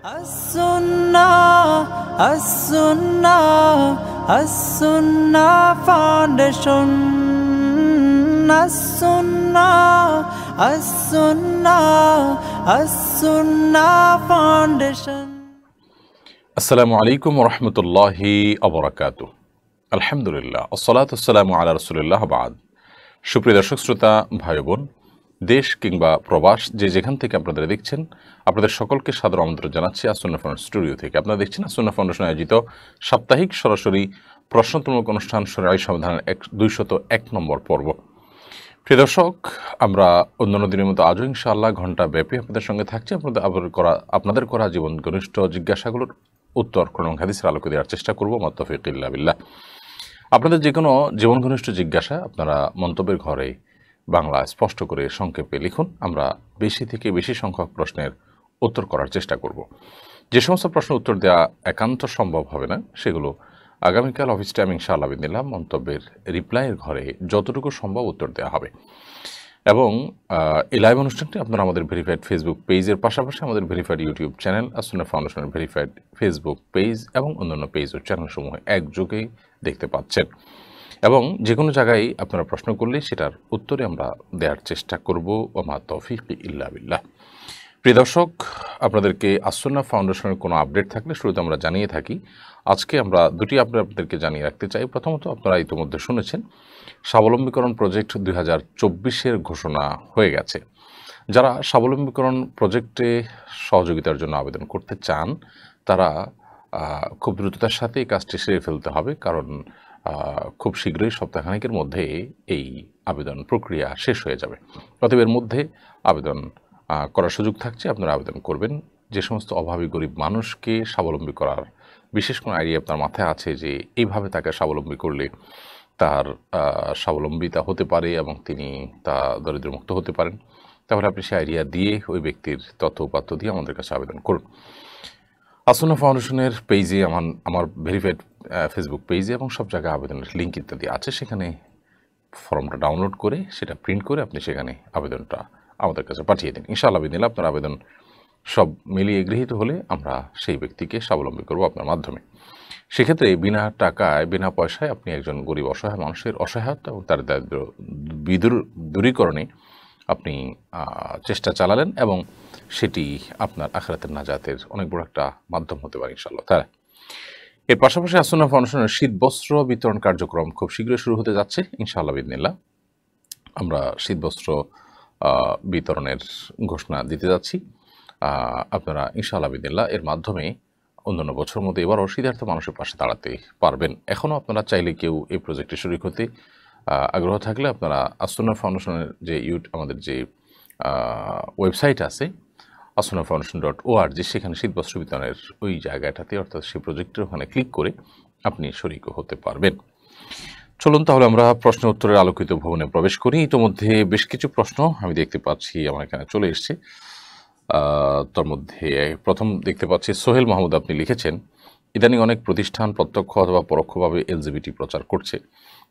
As-Sunnah, As-Sunnah, As-Sunnah Foundation. As-Sunnah, As-Sunnah, As-Sunnah Foundation. আসসালামু আলাইকুম ওয়া রাহমাতুল্লাহি ওয়া বারাকাতুহু। আলহামদুলিল্লাহ, আসসালাতু ওয়াসসালামু আলা রাসূলিল্লাহ বাদ। সুপ্রিয় দর্শক শ্রোতা ভাই বোন, দেশ কিংবা প্রবাস যে যেখান থেকে আপনারা দেখছেন, আপনাদের সকলকে সাদর আমন্ত্রণ জানাচ্ছি আস-সুন্নাহ ফাউন্ডেশন স্টুডিও থেকে। আপনারা দেখছেন আস-সুন্নাহ ফাউন্ডেশন আয়োজিত সাপ্তাহিক সরাসরি প্রশ্নোত্তরমূলক অনুষ্ঠান শরীআহ সমাধানের 201 নম্বর পর্ব। প্রিয় দর্শক, আমরা অন্যান্য দিনের মতো আজও ইনশাআল্লাহ ঘণ্টা ব্যাপী আপনাদের সঙ্গে থাকছি। আপনাদের করা জীবন ঘনিষ্ঠ জিজ্ঞাসাগুলোর উত্তর কোরআন হাদিসের আলোকে দেওয়ার চেষ্টা করব। মা তৌফিক ইল্লা বিল্লাহ। আপনাদের যে কোনো জীবন ঘনিষ্ঠ জিজ্ঞাসা আপনারা মন্তব্যের ঘরে বাংলা স্পষ্ট করে সংক্ষেপে লিখুন। আমরা বেশি থেকে বেশি সংখ্যক প্রশ্নের উত্তর করার চেষ্টা করব। যে সমস্ত প্রশ্নের উত্তর দেওয়া একান্ত সম্ভব হবে না, সেগুলো আগামীকাল অফিস টাইম ইনশাআল্লাহ বিদিনিল্লাহ মন্তব্যের রিপ্লাইয়ের ঘরে যতটুকু সম্ভব উত্তর দেওয়া হবে। এবং এই লাইভ অনুষ্ঠানটি আপনারা আমাদের ভেরিফাইড ফেসবুক পেজের পাশাপাশি আমাদের ভেরিফাইড ইউটিউব চ্যানেল আস-সুন্নাহ ফাউন্ডেশনের ভেরিফাইড ফেসবুক পেজ এবং অন্যান্য পেজ ও চ্যানেলসমূহে একযোগেই দেখতে পাচ্ছেন। এবং যে কোনো জায়গায় আপনারা প্রশ্ন করলে সেটার উত্তরে আমরা দেওয়ার চেষ্টা করব। ওয়া মা তৌফিক ইল্লা বিল্লাহ। প্রিয় দর্শক, আপনাদেরকে আস-সুন্নাহ ফাউন্ডেশনের কোনো আপডেট থাকলে শুরুতে আমরা জানিয়ে থাকি। আজকে আমরা দুটি আপডেট আপনাদেরকে জানিয়ে রাখতে চাই। প্রথমত, আপনারা ইতিমধ্যে শুনেছেন স্বাবলম্বীকরণ প্রজেক্ট 2024-এর ঘোষণা হয়ে গেছে। যারা স্বাবলম্বীকরণ প্রজেক্টে সহযোগিতার জন্য আবেদন করতে চান, তারা খুব দ্রুততার সাথে এই কাজটি সেরে ফেলতে হবে, কারণ খুব শীঘ্রই সপ্তাহখানেকের মধ্যে এই আবেদন প্রক্রিয়া শেষ হয়ে যাবে। অতএব এর মধ্যে আবেদন করার সুযোগ থাকছে, আপনারা আবেদন করবেন। যে সমস্ত অভাবী গরিব মানুষকে স্বাবলম্বী করার বিশেষ কোনো আইডিয়া আপনার মাথায় আছে যে এইভাবে তাকে স্বাবলম্বী করলে তার স্বাবলম্বিতা হতে পারে এবং তিনি তা দরিদ্রমুক্ত হতে পারেন, তাহলে আপনি সেই আইডিয়া দিয়ে ওই ব্যক্তির তথ্য উপাত্ত দিয়ে আমাদের কাছে আবেদন করুন। আস-সুন্নাহ ফাউন্ডেশনের পেজে আমার ভেরিফাইড ফেসবুক পেজে এবং সব জায়গায় আবেদনের লিঙ্ক ইত্যাদি আছে। সেখানে ফর্মটা ডাউনলোড করে সেটা প্রিন্ট করে আপনি সেখানে আবেদনটা আমাদের কাছে পাঠিয়ে দিন। ইনশাআল্লাহ বিদিনিল্লাহ আপনার আবেদন সব মিলিয়ে গৃহীত হলে আমরা সেই ব্যক্তিকে স্বাবলম্বী করব আপনার মাধ্যমে। সেক্ষেত্রে বিনা টাকায় বিনা পয়সায় আপনি একজন গরিব অসহায় মানুষের অসহায়তা এবং তার দারিদ্র দূরীকরণে আপনি চেষ্টা চালালেন এবং সেটি আপনার আখিরাতের নাজাতের অনেক বড় একটা মাধ্যম হতে পারে ইনশাআল্লাহ। তাই এর পাশাপাশি আস-সুন্নাহ ফাউন্ডেশনের শীতবস্ত্র বিতরণ কার্যক্রম খুব শীঘ্রই শুরু হতে যাচ্ছে ইনশাআল্লাহ বিদিনিল্লাহ। আমরা শীতবস্ত্র বিতরণের ঘোষণা দিতে যাচ্ছি। আপনারা ইনশাআল্লাহ বিদিনিল্লাহ এর মাধ্যমে অন্যান্য বছরের মধ্যে এবারও শীতার্থ মানুষের পাশে দাঁড়াতে পারবেন। এখনও আপনারা চাইলে কেউ এই প্রজেক্টে শরীক হতে আগ্রহ থাকলে আপনারা আস-সুন্নাহ ফাউন্ডেশনের যে আমাদের যে ওয়েবসাইট আছে assunnahfoundation.org, সেখানে শীতবস্ত্র বিতরণের ওই জায়গাটাতে অর্থাৎ সেই প্রজেক্টের ওখানে ক্লিক করে আপনি শরীক হতে পারবেন। চলুন তাহলে আমরা প্রশ্ন উত্তরের আলোকিত ভবনে প্রবেশ করি। ইতিমধ্যে বেশ কিছু প্রশ্ন আমি দেখতে পাচ্ছি আমার এখানে চলে এসছে। তার মধ্যে প্রথম দেখতে পাচ্ছি সোহেল মাহমুদ, আপনি লিখেছেন, ইদানিং অনেক প্রতিষ্ঠান প্রত্যক্ষ অথবা পরোক্ষভাবে এলজিবিটি প্রচার করছে।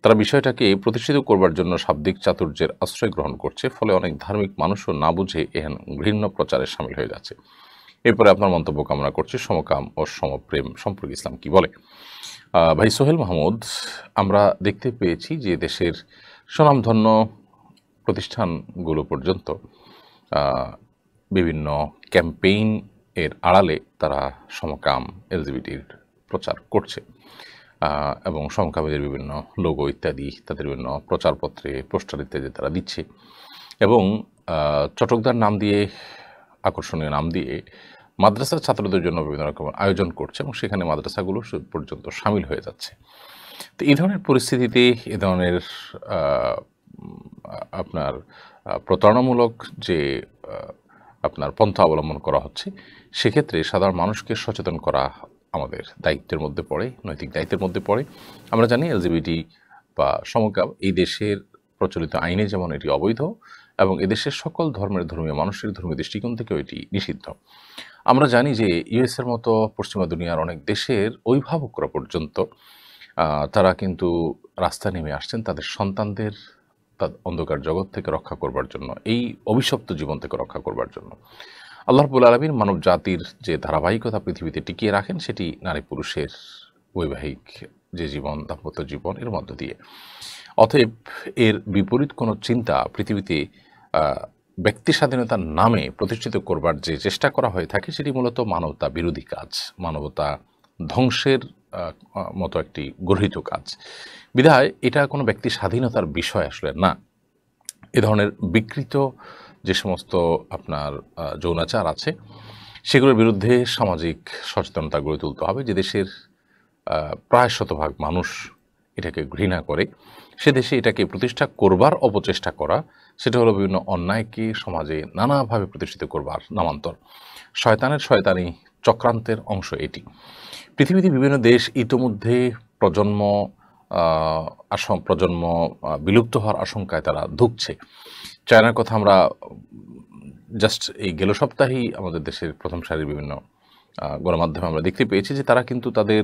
তারা বিষয়টাকে প্রতিষ্ঠিত করবার জন্য শাব্দিক চাতুর্যের আশ্রয় গ্রহণ করছে, ফলে অনেক ধার্মিক মানুষও না বুঝে এহেন ঘৃণ্য প্রচারে সামিল হয়ে যাচ্ছে। এরপরে আপনার মন্তব্য কামনা করছি। সমকাম ও সমপ্রেম সম্পর্কে ইসলাম কি বলে? ভাই সোহেল মাহমুদ, আমরা দেখতে পেয়েছি যে দেশের স্বনামধন্য প্রতিষ্ঠানগুলো পর্যন্ত বিভিন্ন ক্যাম্পেইন এর আড়ালে তারা সমকাম এলজিবিটির প্রচার করছে এবং সমকামীদের বিভিন্ন লোগো ইত্যাদি তাদের বিভিন্ন প্রচারপত্রে পোস্টার ইত্যাদি তারা দিচ্ছে এবং চটকদার নাম দিয়ে, আকর্ষণীয় নাম দিয়ে মাদ্রাসার ছাত্রদের জন্য বিভিন্ন রকম আয়োজন করছে এবং সেখানে মাদ্রাসাগুলো পর্যন্ত সামিল হয়ে যাচ্ছে। তো এই ধরনের পরিস্থিতিতে এ ধরনের আপনার প্রতারণামূলক যে আপনার পন্থা অবলম্বন করা হচ্ছে, সেক্ষেত্রে সাধারণ মানুষকে সচেতন করা আমাদের দায়িত্বের মধ্যে পড়ে, নৈতিক দায়িত্বের মধ্যে পড়ে। আমরা জানি এলজিবিটি বা সমকাম এই দেশের প্রচলিত আইনে যেমন এটি অবৈধ এবং এদেশের সকল ধর্মের ধর্মীয় মানুষের ধর্মীয় দৃষ্টিকোণ থেকেও এটি নিষিদ্ধ। আমরা জানি যে ইউএসের মতো পশ্চিমা দুনিয়ার অনেক দেশের অভিভাবকরা পর্যন্ত তারা কিন্তু রাস্তায় নেমে আসছেন তাদের সন্তানদের অন্ধকার জগৎ থেকে রক্ষা করবার জন্য, এই অভিশপ্ত জীবন থেকে রক্ষা করবার জন্য। আল্লাহ রাব্বুল আলামিন মানব জাতির যে ধারাবাহিকতা পৃথিবীতে টিকিয়ে রাখেন সেটি নারী পুরুষের বৈবাহিক যে জীবন, দাম্পত্য জীবন এর মধ্য দিয়ে। অতএব এর বিপরীত কোনো চিন্তা পৃথিবীতে ব্যক্তি স্বাধীনতার নামে প্রতিষ্ঠিত করবার যে চেষ্টা করা হয়ে থাকে সেটি মূলত মানবতা বিরোধী কাজ, মানবতা ধ্বংসের মতো একটি গর্হিত কাজ। বিধায় এটা কোনো ব্যক্তি স্বাধীনতার বিষয় আসলে না। এ ধরনের বিকৃত যে সমস্ত আপনার যৌনাচার আছে সেগুলোর বিরুদ্ধে সামাজিক সচেতনতা গড়ে তুলতে হবে। যে দেশের প্রায় শতভাগ মানুষ এটাকে ঘৃণা করে, সে দেশে এটাকে প্রতিষ্ঠা করবার অপচেষ্টা করা, সেটা হলো বিভিন্ন অন্যায়কে সমাজে নানাভাবে প্রতিষ্ঠিত করবার নামান্তর। শয়তানি চক্রান্তের অংশ এটি। পৃথিবীতে বিভিন্ন দেশ ইতোমধ্যে প্রজন্ম বিলুপ্ত হওয়ার আশঙ্কায় তারা ধুঁকছে। চায়নার কথা আমরা জাস্ট এই গেল সপ্তাহেই আমাদের দেশের প্রথম সারির বিভিন্ন গণমাধ্যমে আমরা দেখতে পেয়েছি যে তারা কিন্তু তাদের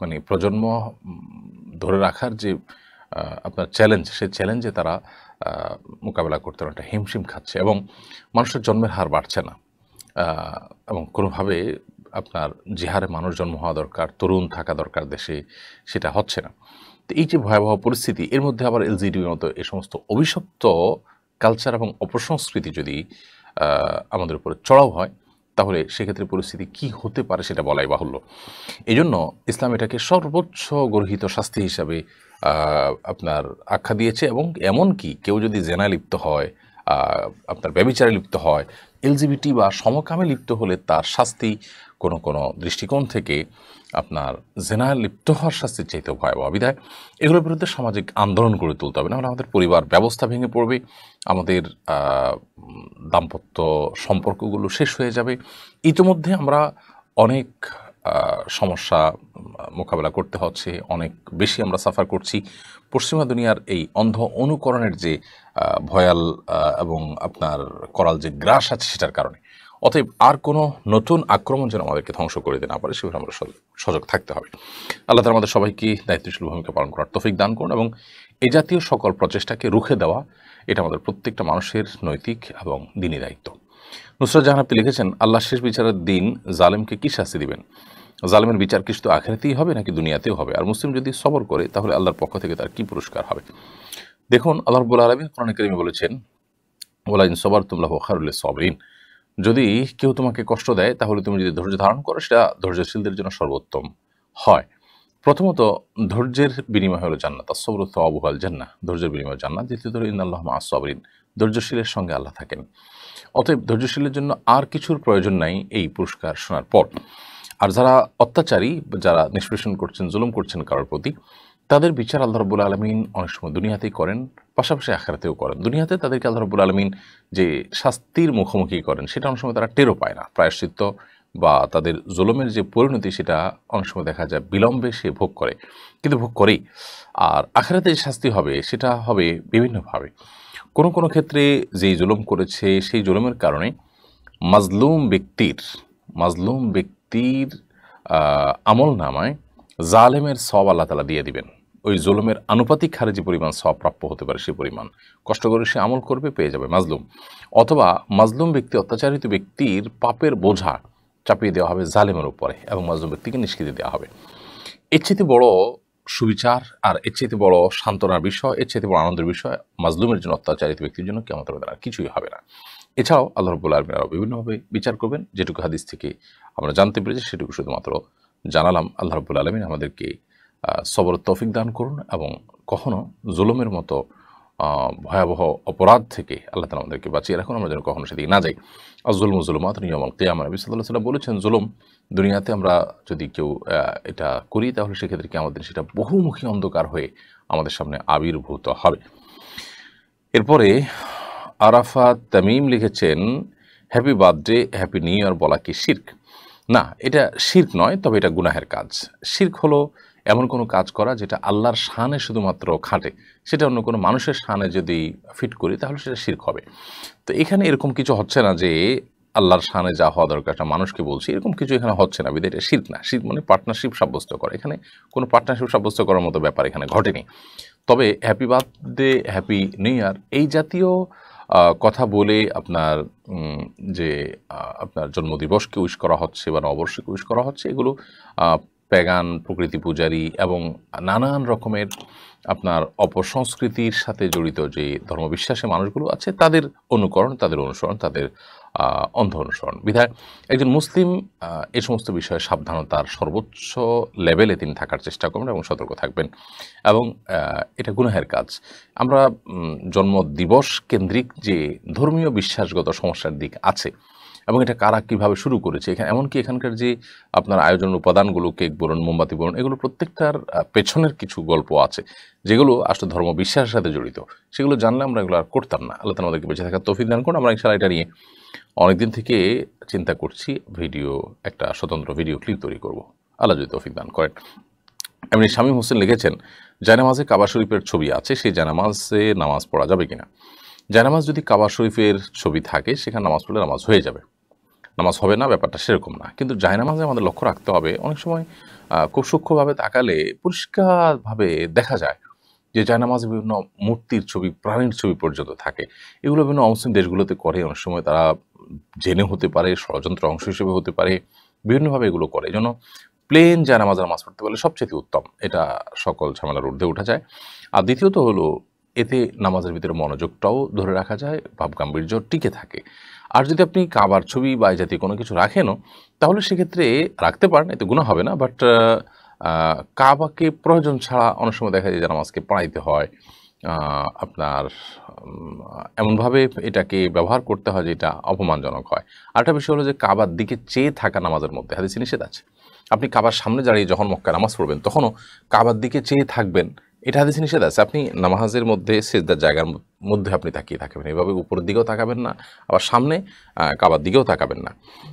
মানে প্রজন্ম ধরে রাখার যে আপনার চ্যালেঞ্জ, সেই চ্যালেঞ্জে তারা মোকাবেলা করতে অনেকটা হিমশিম খাচ্ছে এবং মানুষের জন্মের হার বাড়ছে না এবং কোনোভাবে আপনার যে হারে মানুষ জন্ম হওয়া দরকার, তরুণ থাকা দরকার দেশে, সেটা হচ্ছে না। তো এই যে ভয়াবহ পরিস্থিতি, এর মধ্যে আবার এলজিডির মতো এই সমস্ত অভিশপ্ত কালচার এবং অপসংস্কৃতি যদি আমাদের উপরে চড়াও হয় তাহলে সেক্ষেত্রে পরিস্থিতি কি হতে পারে সেটা বলাই বাহুল্য। এই জন্য ইসলাম এটাকে সর্বোচ্চ গর্হিত শাস্তি হিসাবে আপনার আখ্যা দিয়েছে এবং এমনকি কেউ যদি জেনায় লিপ্ত হয়, আপনার ব্যভিচারে লিপ্ত হয়, এলজিবিটি বা সমকামে লিপ্ত হলে তার শাস্তি কোনো দৃষ্টিকোণ থেকে আপনার জেনায় লিপ্ত হওয়ার শাস্তির চাইতেও ভয়াবহ। বিধায় এগুলোর বিরুদ্ধে সামাজিক আন্দোলন গড়ে তুলতে হবে, নাহলে আমাদের পরিবার ব্যবস্থা ভেঙে পড়বে, আমাদের দাম্পত্য সম্পর্কগুলো শেষ হয়ে যাবে। ইতিমধ্যে আমরা অনেক সমস্যা মোকাবেলা করতে হচ্ছে, অনেক বেশি আমরা সাফার করছি পশ্চিমা দুনিয়ার এই অন্ধ অনুকরণের যে ভয়াল এবং আপনার করাল যে গ্রাস আছে সেটার কারণে। অতএব আর কোনো নতুন আক্রমণ যেন আমাদেরকে ধ্বংস করে দিতে না পারে সেভাবে আমরা সজাগ থাকতে হবে। আল্লাহ তাআলা আমাদের সবাইকে দায়িত্বশীল ভূমিকা পালন করার তৌফিক দান করুন এবং এই জাতীয় সকল প্রচেষ্টাকে রুখে দেওয়া এটা আমাদের প্রত্যেকটা মানুষের নৈতিক এবং দিনী দায়িত্ব। নুসরাত জাহান আপনি লিখেছেন, আল্লাহ শেষ বিচারের দিন জালেমকে কি শাস্তি দিবেন? জালেমের বিচার কি শুধু আখিরাতেই হবে নাকি দুনিয়াতেও হবে? আর মুসলিম যদি সবর করে তাহলে আল্লাহর পক্ষ থেকে তার কি পুরস্কার হবে? দেখুন, আল্লাহ রাব্বুল আলামিন কোরআনে কারিমে বলেছেন, ওয়ালা ইন সাবারতুম লাহু খায়রুল লিস-সাবিরিন, যদি কেউ তোমাকে কষ্ট দেয় তাহলে তুমি যদি ধৈর্য ধারণ করো সেটা ধৈর্যশীলদের জন্য সর্বোত্তম হয়। প্রথমত ধৈর্যের বিনিময় হলো জান্নাত, আস-সাবরু সাওয়াবুহু আল জান্নাহ, ধৈর্যের বিনিময় জান্নাত। দ্বিতীয়ত ইন্নাল্লাহা মা'আস সাবিরিন, ধৈর্যশীলের সঙ্গে আল্লাহ থাকেন। অতএব ধৈর্যশীলের জন্য আর কিছুর প্রয়োজন নাই এই পুরস্কার শোনার পর। আর যারা অত্যাচারী, যারা নিষ্পেষণ করছেন, জুলুম করছেন কারোর প্রতি, তাদের বিচার আল্লাহ রাব্বুল আলামিন অনেক সময় দুনিয়াতেই করেন, পাশাপাশি আখিরাতেও করেন। দুনিয়াতে তাদেরকে আল্লাহ রাব্বুল আলামিন যে শাস্তির মুখোমুখি করেন সেটা অনেক সময় তারা টেরও পায় না। প্রায়শ্চিত্ত বা তাদের জুলুমের যে পরিণতি সেটা অনেক সময় দেখা যায় বিলম্বে সে ভোগ করে, কিন্তু ভোগ করেই। আর আখিরাতে যে শাস্তি হবে সেটা হবে বিভিন্নভাবে। কোনো ক্ষেত্রে যেই জুলুম করেছে সেই জুলুমের কারণে মাজলুম ব্যক্তির আমল নামায় জালেমের সওয়াব আল্লাহ তাআলা দিয়ে দিবেন। ওই জুলুমের আনুপাতিক হারে যে পরিমাণ সওয়াব প্রাপ্য হতে পারে সেই পরিমাণ কষ্ট করে সে আমল করবে, পেয়ে যাবে মাজলুম। অথবা মাজলুম ব্যক্তি, অত্যাচারিত ব্যক্তির পাপের বোঝা চাপিয়ে দেওয়া হবে জালেমের উপরে এবং মাজলুম ব্যক্তিকে নিষ্কৃতি দেওয়া হবে। এর চেয়ে বড় সুবিচার আর এর চেয়ে বড় সান্ত্বনার বিষয়, এর চেয়ে বড় আনন্দের বিষয় মাজলুমের জন্য, অত্যাচারিত ব্যক্তির জন্য কিয়ামতের ময়দানে আর কিছুই হবে না। এছাড়াও আল্লাহ রাব্বুল আলামিন আরও বিভিন্নভাবে বিচার করবেন। যেটুকু হাদিস থেকে আমরা জানতে পেরেছি সেটুকু শুধুমাত্র জানালাম। আল্লাহ রাব্বুল আলামিন আমাদেরকে সবরের তৌফিক দান করুন এবং কখনো জুলুমের মতো ভয়াবহ অপরাধ থেকে আল্লাহ তাআলা আমাদেরকে বাঁচিয়ে রাখুন, আমরা যেন কখনো সেদিকে না যাই। আয-যুলমু যুলুমাতুন ইয়াওমাল কিয়ামাহ, নবী সাল্লাল্লাহু আলাইহি ওয়াসাল্লাম বলেছেন, জুলুম দুনিয়াতে আমরা যদি কেউ এটা করি তাহলে সেক্ষেত্রে কি আমাদের সেটা বহুমুখী অন্ধকার হয়ে আমাদের সামনে আবির্ভূত হবে। এরপরে আরাফাত তামিম লিখেছেন, happy birthday, happy new year বলা কি শিরক? না, এটা শিরক নয়, তবে এটা গুনাহের কাজ। শিরক হলো এমন কোনো কাজ করা যেটা আল্লাহর শানে শুধুমাত্র খাটে, সেটা অন্য কোনো মানুষের শানে যদি ফিট করি তাহলে সেটা শিরক হবে। তো এখানে এরকম কিছু হচ্ছে না যে আল্লাহর শানে যা হওয়া দরকার একটা মানুষকে বলছি, এরকম কিছু এখানে হচ্ছে না। বিধায় এটা শিরক না। শিরক মানে পার্টনারশিপ সাব্যস্ত করা। এখানে কোনো পার্টনারশিপ সাব্যস্ত করার মতো ব্যাপার এখানে ঘটেনি। তবে happy birthday, happy new year এই জাতীয় কথা বলে আপনার যে আপনার জন্মদিবসকে উইশ করা হচ্ছে বা নববর্ষকে উইশ করা হচ্ছে, এগুলো প্যাগান, প্রকৃতি পূজারী এবং নানান রকমের আপনার অপসংস্কৃতির সাথে জড়িত যে ধর্মবিশ্বাসী মানুষগুলো আছে তাদের অনুকরণ, তাদের অনুসরণ, তাদের অন্ধ অনুসরণ। বিধায় একজন মুসলিম এই সমস্ত বিষয়ে সাবধানতার সর্বোচ্চ লেভেলে তিনি থাকার চেষ্টা করবেন এবং সতর্ক থাকবেন, এবং এটা গুনাহের কাজ। আমরা জন্মদিবস কেন্দ্রিক যে ধর্মীয় বিশ্বাসগত সমস্যার দিক আছে এবং এটা কারা কীভাবে শুরু করেছে, এমনকি এখানকার যে আপনার আয়োজনের উপাদানগুলো, কেক বলুন, মোমবাতি বলুন, এগুলো প্রত্যেকটার পেছনের কিছু গল্প আছে যেগুলো আসলে ধর্ম বিশ্বাসের সাথে জড়িত। সেগুলো জানলে আমরা এগুলো আর করতাম না। আল্লাহ তাআলা আমাদেরকে বেঁচে থাকার তৌফিক দান করুন। আমরা ইনশাআল্লাহ এটা নিয়ে অনেকদিন থেকে চিন্তা করছি, একটা স্বতন্ত্র ভিডিও ক্লিপ তৈরি করব, আল্লাহ যদি তৌফিক দান করেন। এমনি শামীম হোসেন লিখেছেন, জায়নামাজে কাবা শরীফের ছবি আছে, সেই জায়নামাজে নামাজ পড়া যাবে কিনা? জায়নামাজ যদি কাবা শরীফের ছবি থাকে, সেখানে নামাজ পড়লে নামাজ হয়ে যাবে, নামাজ হবে না, ব্যাপারটা সেরকম না। কিন্তু জায়নামাজে আমাদের লক্ষ্য রাখতে হবে, অনেক সময় খুব সূক্ষ্মভাবে তাকালে পরিষ্কারভাবে দেখা যায় যে জায়নামাজে বিভিন্ন মূর্তির ছবি, প্রাণীর ছবি পর্যন্ত থাকে। এগুলো বিভিন্ন অমুসলিম দেশগুলোতে করে, অনেক সময় তারা জেনে হতে পারে, ষড়যন্ত্র অংশ হিসেবে হতে পারে, বিভিন্নভাবে এগুলো করে। এই জন্য প্লেন জায়নামাজে নামাজ পড়তে পারলে সবচেয়ে উত্তম, এটা সকল ঝামেলার ঊর্ধ্বে উঠা যায়। আর দ্বিতীয়ত হলো, এতে নামাজের ভিতরে মনোযোগটাও ধরে রাখা যায়, ভাব গাম্ভীর্য টিকে থাকে। আর যদি আপনি কাবার ছবি বা এই জাতীয় কোনো কিছু রাখেনও, তাহলে সেক্ষেত্রে রাখতে পারেন, এতে গুনাহ হবে না। বাট কাবাকে প্রয়োজন ছাড়া অনেক সময় দেখা যায় যে নামাজকে পড়াইতে হয়, আপনার এমনভাবে এটাকে ব্যবহার করতে হয় যেটা অপমানজনক হয়। আরেকটা বিষয় হলো যে কাবার দিকে চেয়ে থাকা নামাজের মধ্যে হাদিসে নিষেধ আছে। আপনি কাবার সামনে দাঁড়িয়ে যখন মক্কায় নামাজ পড়বেন তখনও কাবার দিকে চেয়ে থাকবেন, এটা হাদিসে নিষেধ আছে। আপনি নামাজের মধ্যে সিজদার জায়গার মধ্যে আপনি তাকিয়ে থাকবেন, এভাবে উপরের দিকেও তাকাবেন না, আবার সামনে কাবার দিকেও তাকাবেন না।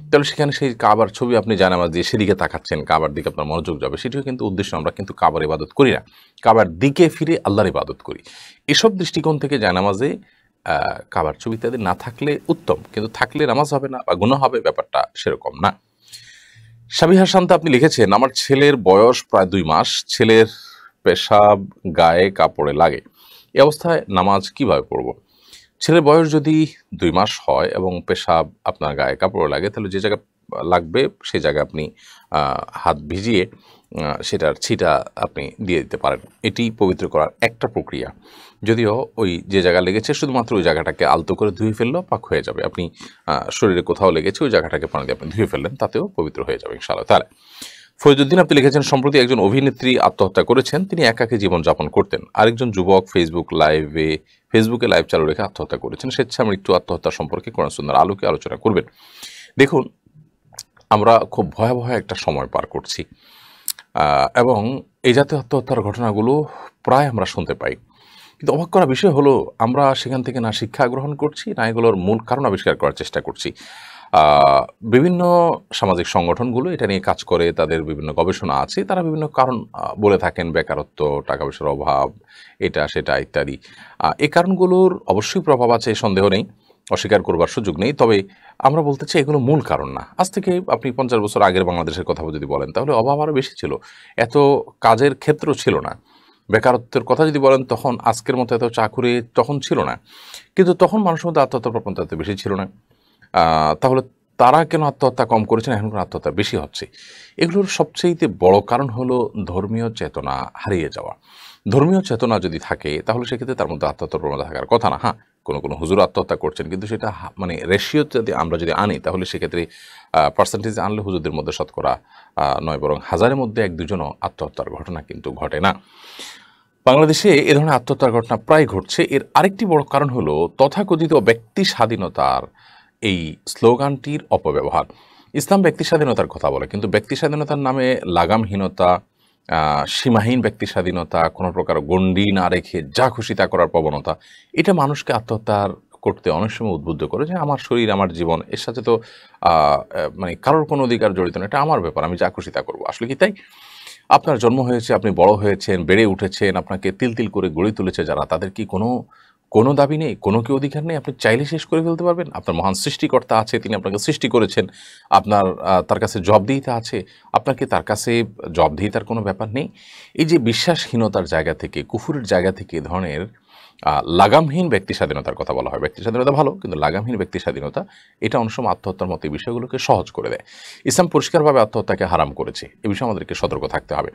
তাহলে সেখানে সেই কাবার ছবি আপনি জায়নামাজ দিয়ে সেদিকে তাকাচ্ছেন, কাবার দিকে আপনার মনোযোগ যাবে, সেটিও কিন্তু উদ্দেশ্য। আমরা কিন্তু কাবার ইবাদত করি না, কাবার দিকে ফিরে আল্লাহর ইবাদত করি। এসব দৃষ্টিকোণ থেকে জায়নামাজে কাবার ছবি ইত্যাদি না থাকলে উত্তম, কিন্তু থাকলে নামাজ হবে না বা গুনাহ হবে, ব্যাপারটা সেরকম না। সাবিহা শান্তা আপনি লিখেছেন, আমার ছেলের বয়স প্রায় 2 মাস, ছেলের পেশাব গায়ে কাপড়ে লাগে, এই অবস্থায় নামাজ কিভাবে পড়ব? ছেলের বয়স যদি 2 মাস হয় এবং পেশাব আপনার গায়ে কাপড়ে লাগে, তাহলে যে জায়গায় লাগবে সেই জায়গায় আপনি হাত ভিজিয়ে সেটার ছিটা আপনি দিয়ে দিতে পারেন। এটি পবিত্র করার একটা প্রক্রিয়া। যদিও ওই যে জায়গা লেগেছে শুধুমাত্র ওই জায়গাটাকে আলতো করে ধুয়ে ফেললেও পাক হয়ে যাবে। আপনি শরীরে কোথাও লেগেছে ওই জায়গাটাকে পানি দিয়ে আপনি ধুয়ে ফেললেন, তাতেও পবিত্র হয়ে যাবে ইনশাআল্লাহ তাআলা। ফরিদুদ্দিন আপনি লিখেছেন, সম্প্রতি একজন অভিনেত্রী আত্মহত্যা করেছেন। তিনি একাকী জীবনযাপন করতেন। আরেকজন যুবক ফেসবুকে লাইভ চালু রেখে আত্মহত্যা করেছেন। স্বেচ্ছায় মৃত্যু আত্মহত্যা সম্পর্কে কোরআন সুন্নাহর আলোকে আলোচনা করবেন। দেখুন, আমরা খুব ভয়াবহ একটা সময় পার করছি এবং এই জাতীয় আত্মহত্যার ঘটনাগুলো প্রায় আমরা শুনতে পাই। কিন্তু অবাক করা বিষয় হলো, আমরা সেখান থেকে না শিক্ষা গ্রহণ করছি, না এগুলোর মূল কারণ আবিষ্কার করার চেষ্টা করছি। বিভিন্ন সামাজিক সংগঠনগুলো এটা নিয়ে কাজ করে, তাদের বিভিন্ন গবেষণা আছে, তারা বিভিন্ন কারণ বলে থাকেন, বেকারত্ব, টাকা পয়সার অভাব, এটা সেটা ইত্যাদি। এই কারণগুলোর অবশ্যই প্রভাব আছে, সন্দেহ নেই, অস্বীকার করবার সুযোগ নেই। তবে আমরা বলতে চাই এগুলো মূল কারণ না। আজ থেকে আপনি 50 বছর আগের বাংলাদেশের কথা যদি বলেন, তাহলে অভাব আরও বেশি ছিল, এত কাজের ক্ষেত্র ছিল না। বেকারত্বের কথা যদি বলেন, তখন আজকের মতো এত চাকুরি তখন ছিল না, কিন্তু তখন মানুষের মধ্যে আত্মহত্যার প্রবণতা এত বেশি ছিল না। তাহলে তারা কেন আত্মহত্যা কম করেছেন, এখন আত্মহত্যা বেশি হচ্ছে? এগুলোর সবচেয়ে বড় কারণ হলো ধর্মীয় চেতনা হারিয়ে যাওয়া। ধর্মীয় চেতনা যদি থাকে তাহলে সেক্ষেত্রে তার মধ্যে আত্মহত্যার প্রবণতা থাকার কথা না। হ্যাঁ, কোনো হুজুর আত্মহত্যা করছেন, কিন্তু সেটা মানে রেশিও যদি আমরা আনি, তাহলে সেক্ষেত্রে পার্সেন্টেজ আনলে হুজুরদের মধ্যে শতকরা নয়, বরং হাজারের মধ্যে 1-2জনও আত্মহত্যার ঘটনা কিন্তু ঘটে না। বাংলাদেশে এ ধরনের আত্মহত্যার ঘটনা প্রায় ঘটছে। এর আরেকটি বড় কারণ হলো তথাকথিত ব্যক্তি স্বাধীনতার এই স্লোগানটির অপব্যবহার। ইসলাম ব্যক্তি স্বাধীনতার কথা বলে, কিন্তু ব্যক্তি স্বাধীনতার নামে লাগামহীনতা, সীমাহীন ব্যক্তি স্বাধীনতা, কোনো প্রকার গণ্ডি না রেখে যা খুশি তা করার প্রবণতা, এটা মানুষকে আত্মহত্যার করতে অনেক সময় উদ্বুদ্ধ করে, যে আমার শরীর, আমার জীবন, এর সাথে তো মানে কারোর কোনো অধিকার জড়িত না, এটা আমার ব্যাপার, আমি যা খুশি তা করবো। আসলে কি তাই? আপনার জন্ম হয়েছে, আপনি বড় হয়েছেন, বেড়ে উঠেছেন, আপনাকে তিল তিল করে গড়ে তুলেছে যারা, তাদের কি কোনো দাবি নেই, কোনো কি অধিকার নেই? আপনি চাইলে শেষ করে ফেলতে পারবেন? আপনার মহান সৃষ্টিকর্তা আছে, তিনি আপনাকে সৃষ্টি করেছেন, আপনার তার কাছে জবাবদিহিতা আছে, আপনার কি তার কাছে জবাবদিহিতার কোনো ব্যাপার নেই? এই যে বিশ্বাসহীনতার জায়গা থেকে, কুফুরের জায়গা থেকে এ ধরনের লাগামহীন ব্যক্তি স্বাধীনতার কথা বলা হয়। ব্যক্তি স্বাধীনতা ভালো, কিন্তু লাগামহীন ব্যক্তি স্বাধীনতা এটা অনেক সময় আত্মহত্যার মতো এই বিষয়গুলোকে সহজ করে দেয়। ইসলাম পরিষ্কারভাবে আত্মহত্যাকে হারাম করেছে, এ বিষয়ে আমাদেরকে সতর্ক থাকতে হবে।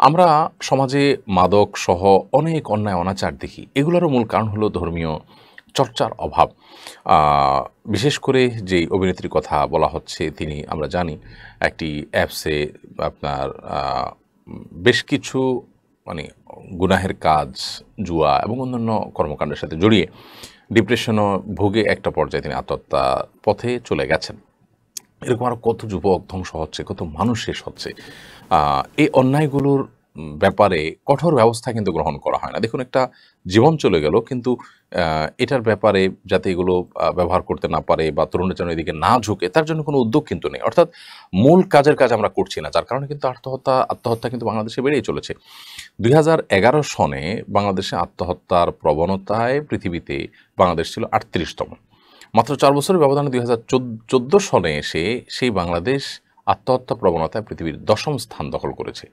আমরা সমাজে মাদক সহ অনেক অন্যায় অনাচার দেখি, এগুলোরও মূল কারণ হলো ধর্মীয় চর্চার অভাব। বিশেষ করে যেই অভিনেত্রীর কথা বলা হচ্ছে, তিনি আমরা জানি একটি অ্যাপসে আপনার বেশ কিছু মানে গুনাহের কাজ, জুয়া এবং অন্যান্য কর্মকাণ্ডের সাথে জড়িয়ে ডিপ্রেশনও ভুগে একটা পর্যায়ে তিনি আত্মহত্যার পথে চলে গেছেন। এরকম আরও কত যুবক ধ্বংস হচ্ছে, কত মানুষ শেষ হচ্ছে। এই অন্যায়গুলোর ব্যাপারে কঠোর ব্যবস্থা কিন্তু গ্রহণ করা হয় না। দেখুন, একটা জীবন চলে গেল, কিন্তু এটার ব্যাপারে যাতে এগুলো ব্যবহার করতে না পারে বা তরুণের যেন এদিকে না ঝুঁকে, তার জন্য কোনো উদ্যোগ কিন্তু নেই। অর্থাৎ মূল কাজের কাজ আমরা করছি না, যার কারণে কিন্তু আত্মহত্যা কিন্তু বাংলাদেশে বেড়েই চলেছে। 2011 সনে বাংলাদেশে আত্মহত্যার প্রবণতায় পৃথিবীতে বাংলাদেশ ছিল 38তম। মাত্র 4 বছরের ব্যবধানে 2014 সনে এসে সেই বাংলাদেশ আত্মহত্যা প্রবণতায় পৃথিবীর 10ম স্থান দখল করেছে।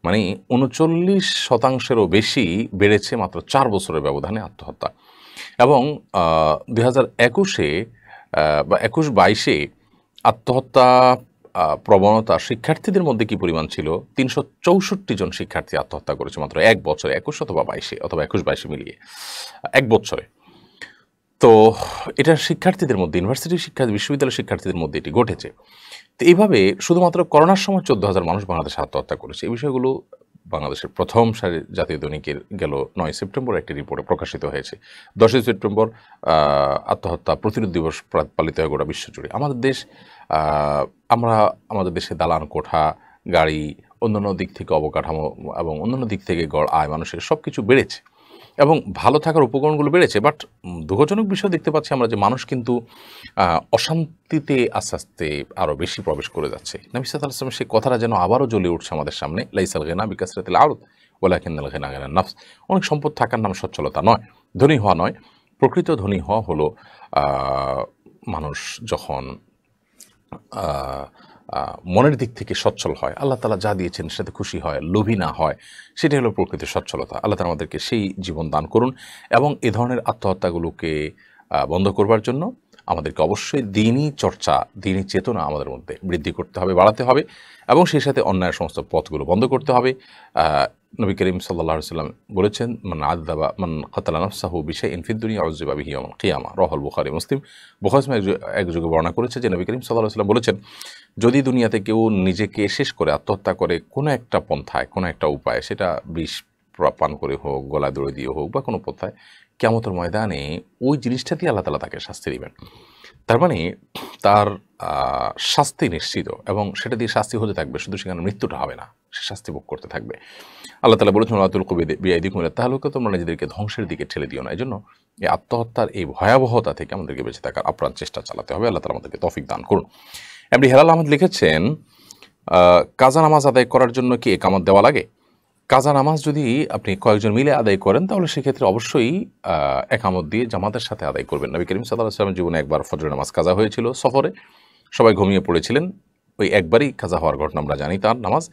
মানে 39%-এরও বেশি বেড়েছে মাত্র 4 বছরের ব্যবধানে আত্মহত্যা। এবং 2021-এ বা 21-22-এ আত্মহত্যা প্রবণতা শিক্ষার্থীদের মধ্যে কি পরিমাণ ছিল? 364 জন শিক্ষার্থী আত্মহত্যা করেছে মাত্র এক বছরে, 21 অথবা 22-এ অথবা 21-22-এ মিলিয়ে এক বছরে। তো এটা শিক্ষার্থীদের মধ্যে, ইউনিভার্সিটির শিক্ষার্থী, বিশ্ববিদ্যালয়ের শিক্ষার্থীদের মধ্যে এটি ঘটেছে। তো এইভাবে শুধুমাত্র করোনার সময় 14,000 মানুষ বাংলাদেশে আত্মহত্যা করেছে। এই বিষয়গুলো বাংলাদেশের প্রথম সারির জাতীয় দৈনিকের গেল 9 সেপ্টেম্বর একটি রিপোর্টে প্রকাশিত হয়েছে। 10 সেপ্টেম্বর আত্মহত্যা প্রতিরোধ দিবস পালিত হয় গোটা বিশ্বজুড়ে। আমাদের দেশ, আমাদের দেশে দালান কোঠা, গাড়ি, অন্যান্য দিক থেকে অবকাঠামো এবং অন্যান্য দিক থেকে গড় আয় মানুষের সব কিছু বেড়েছে এবং ভালো থাকার উপকরণগুলো বেড়েছে। বাট দুঃখজনক বিষয় দেখতে পাচ্ছি আমরা যে মানুষ কিন্তু অশান্তিতে আস্তে আস্তে আরও বেশি প্রবেশ করে যাচ্ছে। নবী সাল্লাল্লাহু আলাইহি ওয়াসাল্লাম সেই কথাটা যেন আবারও জ্বলে উঠছে আমাদের সামনে। লাইসাল গিনা বিকাসরাতিল আরদ ওয়ালাকিন্নাল গিনা গিনান নাফস। অনেক সম্পদ থাকার নাম সচ্ছলতা নয়, ধনী হওয়া নয়। প্রকৃত ধনী হওয়া হলো মানুষ যখন মনের দিক থেকে সচ্ছল হয়, আল্লাহ তাআলা যা দিয়েছেন সেটাতে খুশি হয়, লোভী না হয়, সেটাই হলো প্রকৃতির সচ্ছলতা। আল্লাহ তাআলা আমাদেরকে সেই জীবন দান করুন এবং এ ধরনের আত্মহত্যাগুলোকে বন্ধ করবার জন্য আমাদেরকে অবশ্যই দ্বীনি চর্চা, দ্বীনি চেতনা আমাদের মধ্যে বৃদ্ধি করতে হবে, বাড়াতে হবে এবং সেই সাথে অন্যায়ের সমস্ত পথগুলো বন্ধ করতে হবে। নবী করিম সাল্লাল্লাহু আলাইহি ওয়াসাল্লাম বলেছেন, মান কাতালা নাফসাহু বিশাইইন ফিদ দুনিয়া উযযিবা বিহি ইয়াওমাল কিয়ামা, রাওয়াহুল বুখারী মুসলিম। বুখারী এক যুগে বর্ণনা করেছে যে নবী করিম সাল্লাল্লাহু আলাইহি ওয়াসাল্লাম বলেছেন, যদি দুনিয়াতে কেউ নিজেকে শেষ করে আত্মহত্যা করে কোনো একটা পন্থায়, কোনো একটা উপায়ে, সেটা বিষ পান করে হোক, গলায় দড়ি দিয়ে হোক বা কোনো পন্থায়, কিয়ামতের ময়দানে ওই জিনিসটা দিয়ে আল্লাহ তাআলা তাকে শাস্তি দিবেন। তার মানে তার শাস্তি নিশ্চিত এবং সেটা দিয়ে শাস্তি হতে থাকবে, শুধু সেখানে মৃত্যুটা হবে না, সে শাস্তি ভোগ করতে থাকবে। আল্লাহ তাআলা বলেছেন, ওয়া তুলকু বিআইদিকুম ইলা তাহলুকা, তোমরা নিজেদেরকে ধ্বংসের দিকে ঠেলে দিও না। এই জন্য এই আত্মহত্যার এই ভয়াবহতা থেকে আমাদেরকে বেঁচে থাকার আপ্রাণ চেষ্টা চালাতে হবে। আল্লাহ তাআলা আমাদেরকে তৌফিক দান করুন। এমডি হেলাল আহমদ লিখেছেন, কাজা নামাজ আদায় করার জন্য কি একামত দেওয়া লাগে? কাজা নামাজ যদি আপনি কয়েকজন মিলে আদায় করেন তাহলে সেক্ষেত্রে অবশ্যই একামত দিয়ে জামাতের সাথে আদায় করবেন। নবী করিম সাল্লাল্লাহু আলাইহি ওয়াসাল্লামের জীবনে একবার ফজরের নামাজ কাজা হয়েছিল সফরে, সবাই ঘুমিয়ে পড়েছিলেন। ওই একবারই কাজা হওয়ার ঘটনা আমরা জানি তার নামাজ,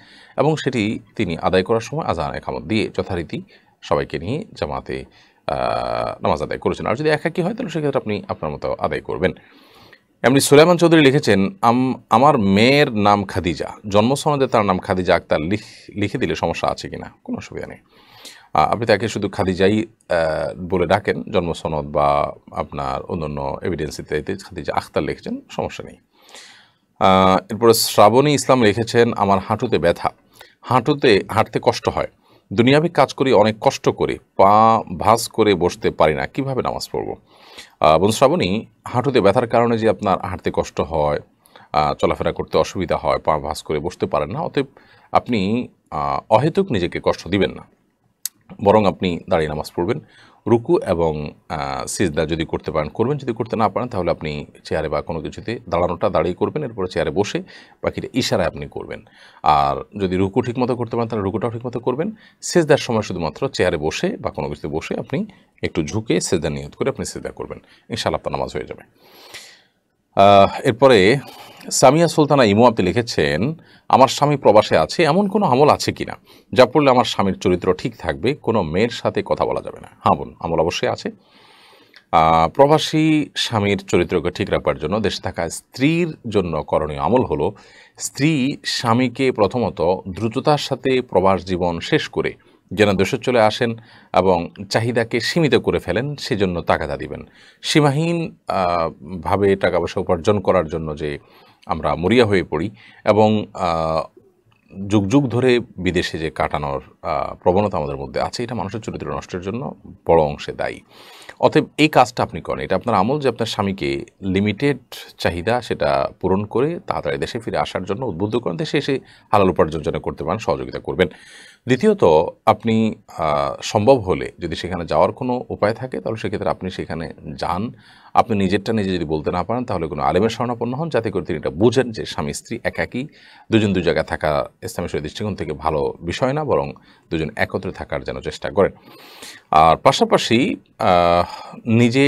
এবং সেটি তিনি আদায় করার সময় আজান একামত দিয়ে যথারীতি সবাইকে নিয়ে জামাতে নামাজ আদায় করেছেন। আর যদি একাকী হয় তাহলে সেক্ষেত্রে আপনি আপনার মতো আদায় করবেন। এমনি সুলাইমান চৌধুরী লিখেছেন, আমার মেয়ের নাম খাদিজা, জন্মসনদে তার নাম খাদিজা আক্তার লিখে দিলে সমস্যা আছে কিনা? কোনো অসুবিধা নেই। আপনি তাকে শুধু খাদিজাই বলে ডাকেন, জন্মসনদ বা আপনার অন্যান্য এভিডেন্স ইত্যাদিতে খাদিজা আক্তার লিখেছেন, সমস্যা নেই। এরপরে শ্রাবণী ইসলাম লিখেছেন, আমার হাঁটুতে ব্যথা, হাঁটতে কষ্ট হয়, দুনিয়াবি কাজ করি, অনেক কষ্ট করি, পা ভাঁজ করে বসতে পারি না, কিভাবে নামাজ পড়ব? বোন শ্রাবণী, হাঁটুতে ব্যথার কারণে যে আপনার হাঁটতে কষ্ট হয়, চলাফেরা করতে অসুবিধা হয়, পা ভাঁজ করে বসতে পারেন না, অতএব আপনি অহেতুক নিজেকে কষ্ট দিবেন না, বরং আপনি দাঁড়িয়ে নামাজ পড়বেন। রুকু এবং সিজদা যদি করতে পারেন করবেন, যদি করতে না পারেন তাহলে আপনি চেয়ারে বা কোনো কিছুতে দাঁড়ানোটা দাঁড়িয়ে করবেন, এরপরে চেয়ারে বসে বাকিটা ইশারায় আপনি করবেন। আর যদি রুকু ঠিকমতো করতে পারেন তাহলে রুকুটাও ঠিকমতো করবেন। সিজদার সময় শুধুমাত্র চেয়ারে বসে বা কোনো কিছুতে বসে আপনি একটু ঝুঁকে সিজদা নিয়ত করে আপনি সিজদা করবেন, ইনশাআল্লাহ আপনার নামাজ হয়ে যাবে। এরপরে সামিয়া সুলতানা ইমু আপনি লিখেছেন, আমার স্বামী প্রবাসে আছে, এমন কোনো আমল আছে কিনা যা পড়লে আমার স্বামীর চরিত্র ঠিক থাকবে, কোনো মেয়ের সাথে কথা বলা যাবে না? হ্যাঁ বোন, আমল অবশ্যই আছে। প্রবাসী স্বামীর চরিত্রকে ঠিক রাখবার জন্য দেশে থাকা স্ত্রীর জন্য করণীয় আমল হলো, স্ত্রী স্বামীকে প্রথমত দ্রুততার সাথে প্রবাস জীবন শেষ করে যেন দেশে চলে আসেন এবং চাহিদাকে সীমিত করে ফেলেন, সেজন্য তাগাদা দিবেন। সীমাহীন ভাবে টাকা পয়সা উপার্জন করার জন্য যে আমরা মরিয়া হয়ে পড়ি এবং যুগ যুগ ধরে বিদেশে যে কাটানোর প্রবণতা আমাদের মধ্যে আছে, এটা মানুষের চরিত্র নষ্টের জন্য বড় অংশে দায়ী। অতএব এই কাজটা আপনি করেন, এটা আপনার আমল যে আপনার স্বামীকে লিমিটেড চাহিদা সেটা পূরণ করে তাড়াতাড়ি দেশে ফিরে আসার জন্য উদ্বুদ্ধ করেন, দেশে এসে হালাল উপার্জন যেন করতে পারেন, সহযোগিতা করবেন। দ্বিতীয়ত, আপনি সম্ভব হলে যদি সেখানে যাওয়ার কোনো উপায় থাকে তাহলে সেক্ষেত্রে আপনি সেখানে যান। আপনি নিজেরটা নিজে যদি বলতে না পারেন তাহলে কোনো আলেমের শরণাপন্ন হন, যাতে করে তিনি এটা বুঝেন যে স্বামী স্ত্রী একাকী দুজন দুই জায়গায় থাকা ইসলামের শরীয়তের দৃষ্টিকোণ থেকে ভালো বিষয় না, বরং দুজন একত্রে থাকার যেন চেষ্টা করেন। আর পাশাপাশি নিজে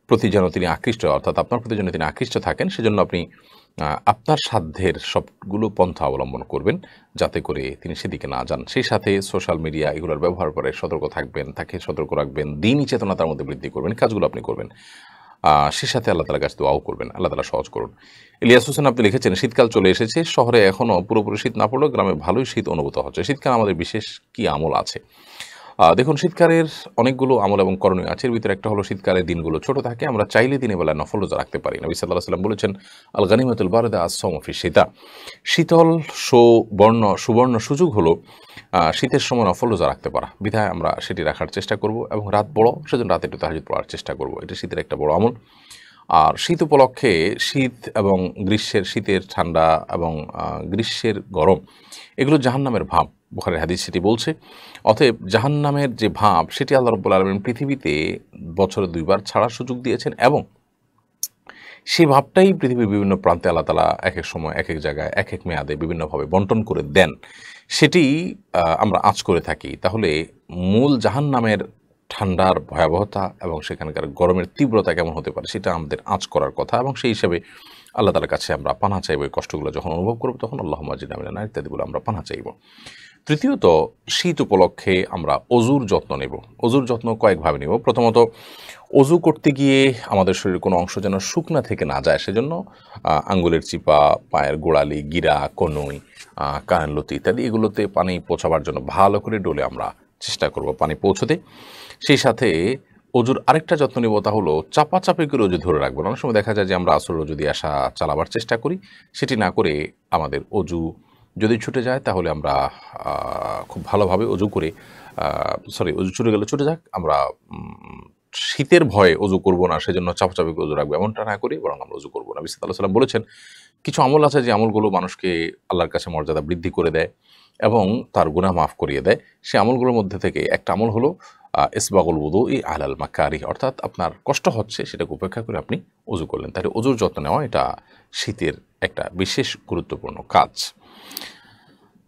প্রতি যেন তিনি আকৃষ্ট, অর্থাৎ আপনার প্রতি যেন তিনি আকৃষ্ট থাকেন, সেজন্য আপনি আপনার সাধ্যের সবগুলো পন্থা অবলম্বন করবেন যাতে করে তিনি সেদিকে না যান। সেই সাথে সোশ্যাল মিডিয়া এগুলোর ব্যবহার করে সতর্ক থাকবেন, তাকে সতর্ক রাখবেন, দিনই চেতনা তার মধ্যে বৃদ্ধি করবেন, কাজগুলো আপনি করবেন। সে সাথে আল্লাহ তাআলার কাছে দোয়াও করবেন, আল্লাহ তাআলা সহজ করুন। ইলিয়াস হোসেন আপনি লিখেছেন, শীতকাল চলে এসেছে, শহরে এখনও পুরোপুরি শীত না পড়লেও গ্রামে ভালোই শীত অনুভূত হচ্ছে। শীতকাল আমাদের বিশেষ কি আমল আছে? দেখুন, শীতকালের অনেকগুলো আমল এবং করণীয় আছে। এর ভিতরে একটা হলো, শীতকালে দিনগুলো ছোট থাকে, আমরা চাইলে দিনের বেলা নফল রোজা রাখতে পারি। নবী সাল্লাল্লাহু আলাইহি ওয়াসাল্লাম বলেছেন, আল গানিমাতুল বারদা আস-সাওমু ফি শিতা। শীতল সুবর্ণ সুযোগ হলো শীতের সময় নফল রোজা রাখতে পারা। বিধায় আমরা সেটি রাখার চেষ্টা করব এবং রাত বড়, সেজন্য রাতে একটু তাহাজ্জুদ পড়ার চেষ্টা করব। এটা শীতের একটা বড় আমল। আর শীত উপলক্ষে শীত এবং শীতের ঠান্ডা এবং গ্রীষ্মের গরম এগুলো জাহান্নামের ভাব, বুখারীর হাদিস সেটি বলছে। অতএব জাহান্নামের যে ভাব সেটি আল্লাহ রাব্বুল আলামিন পৃথিবীতে বছরে 2 বার ছাড়ার সুযোগ দিয়েছেন এবং সেই ভাবটাই পৃথিবীর বিভিন্ন প্রান্তে আল্লাহ তাআলা এক এক সময় এক এক জায়গায় এক এক মেয়াদে বিভিন্নভাবে বন্টন করে দেন, সেটি আমরা আঁচ করে থাকি। তাহলে মূল জাহান্নামের ঠান্ডার ভয়াবহতা এবং সেখানকার গরমের তীব্রতা কেমন হতে পারে সেটা আমাদের আঁচ করার কথা, এবং সেই হিসেবে আল্লাহ তাআলার কাছে আমরা পানাহ চাইব। এই কষ্টগুলো যখন অনুভব করব তখন আল্লাহুম্মা আজিরনা মিনান নার ইত্যাদি বলে আমরা পানাহ চাইব। তৃতীয়ত, শীত উপলক্ষে আমরা অজুর যত্ন নেব। অজুর যত্ন কয়েকভাবে নেব। প্রথমত, অজু করতে গিয়ে আমাদের শরীরের কোনো অংশ যেন শুকনা থেকে না যায়, সেজন্য আঙ্গুলের চিপা, পায়ের গোড়ালি, গিরা, কনুই, কানের লতি ইত্যাদি এগুলোতে পানি পৌঁছাবার জন্য ভালো করে ডলে আমরা চেষ্টা করব পানি পৌঁছতে। সেই সাথে অজুর আরেকটা যত্ন নেব, তা হলো চাপাচাপি করে অজু ধরে রাখবো। অনেক সময় দেখা যায় যে আমরা আসর অজু দিয়ে আসা চালাবার চেষ্টা করি, সেটি না করে আমাদের অজু যদি ছুটে যায় তাহলে আমরা খুব ভালোভাবে অজু করে অজু ছুটে গেলে ছুটে যাক, আমরা শীতের ভয়ে অজু করব না, সেজন্য চাপাচাপি করে অজু রাখবো এমনটা না করি, বরং আমরা অজু করবো না। নবী সাল্লাল্লাহু আলাইহি ওয়াসাল্লাম বলেছেন, কিছু আমল আছে যে আমলগুলো মানুষকে আল্লাহর কাছে মর্যাদা বৃদ্ধি করে দেয় এবং তার গুনাহ মাফ করিয়ে দেয়। সেই আমলগুলোর মধ্যে থেকে একটা আমল হলো ইসবাগুল উযুই আলাল মাকারিহ, অর্থাৎ আপনার কষ্ট হচ্ছে সেটাকে উপেক্ষা করে আপনি অজু করলেন। তাহলে অজুর যত্ন নেওয়া এটা শীতের একটা বিশেষ গুরুত্বপূর্ণ কাজ।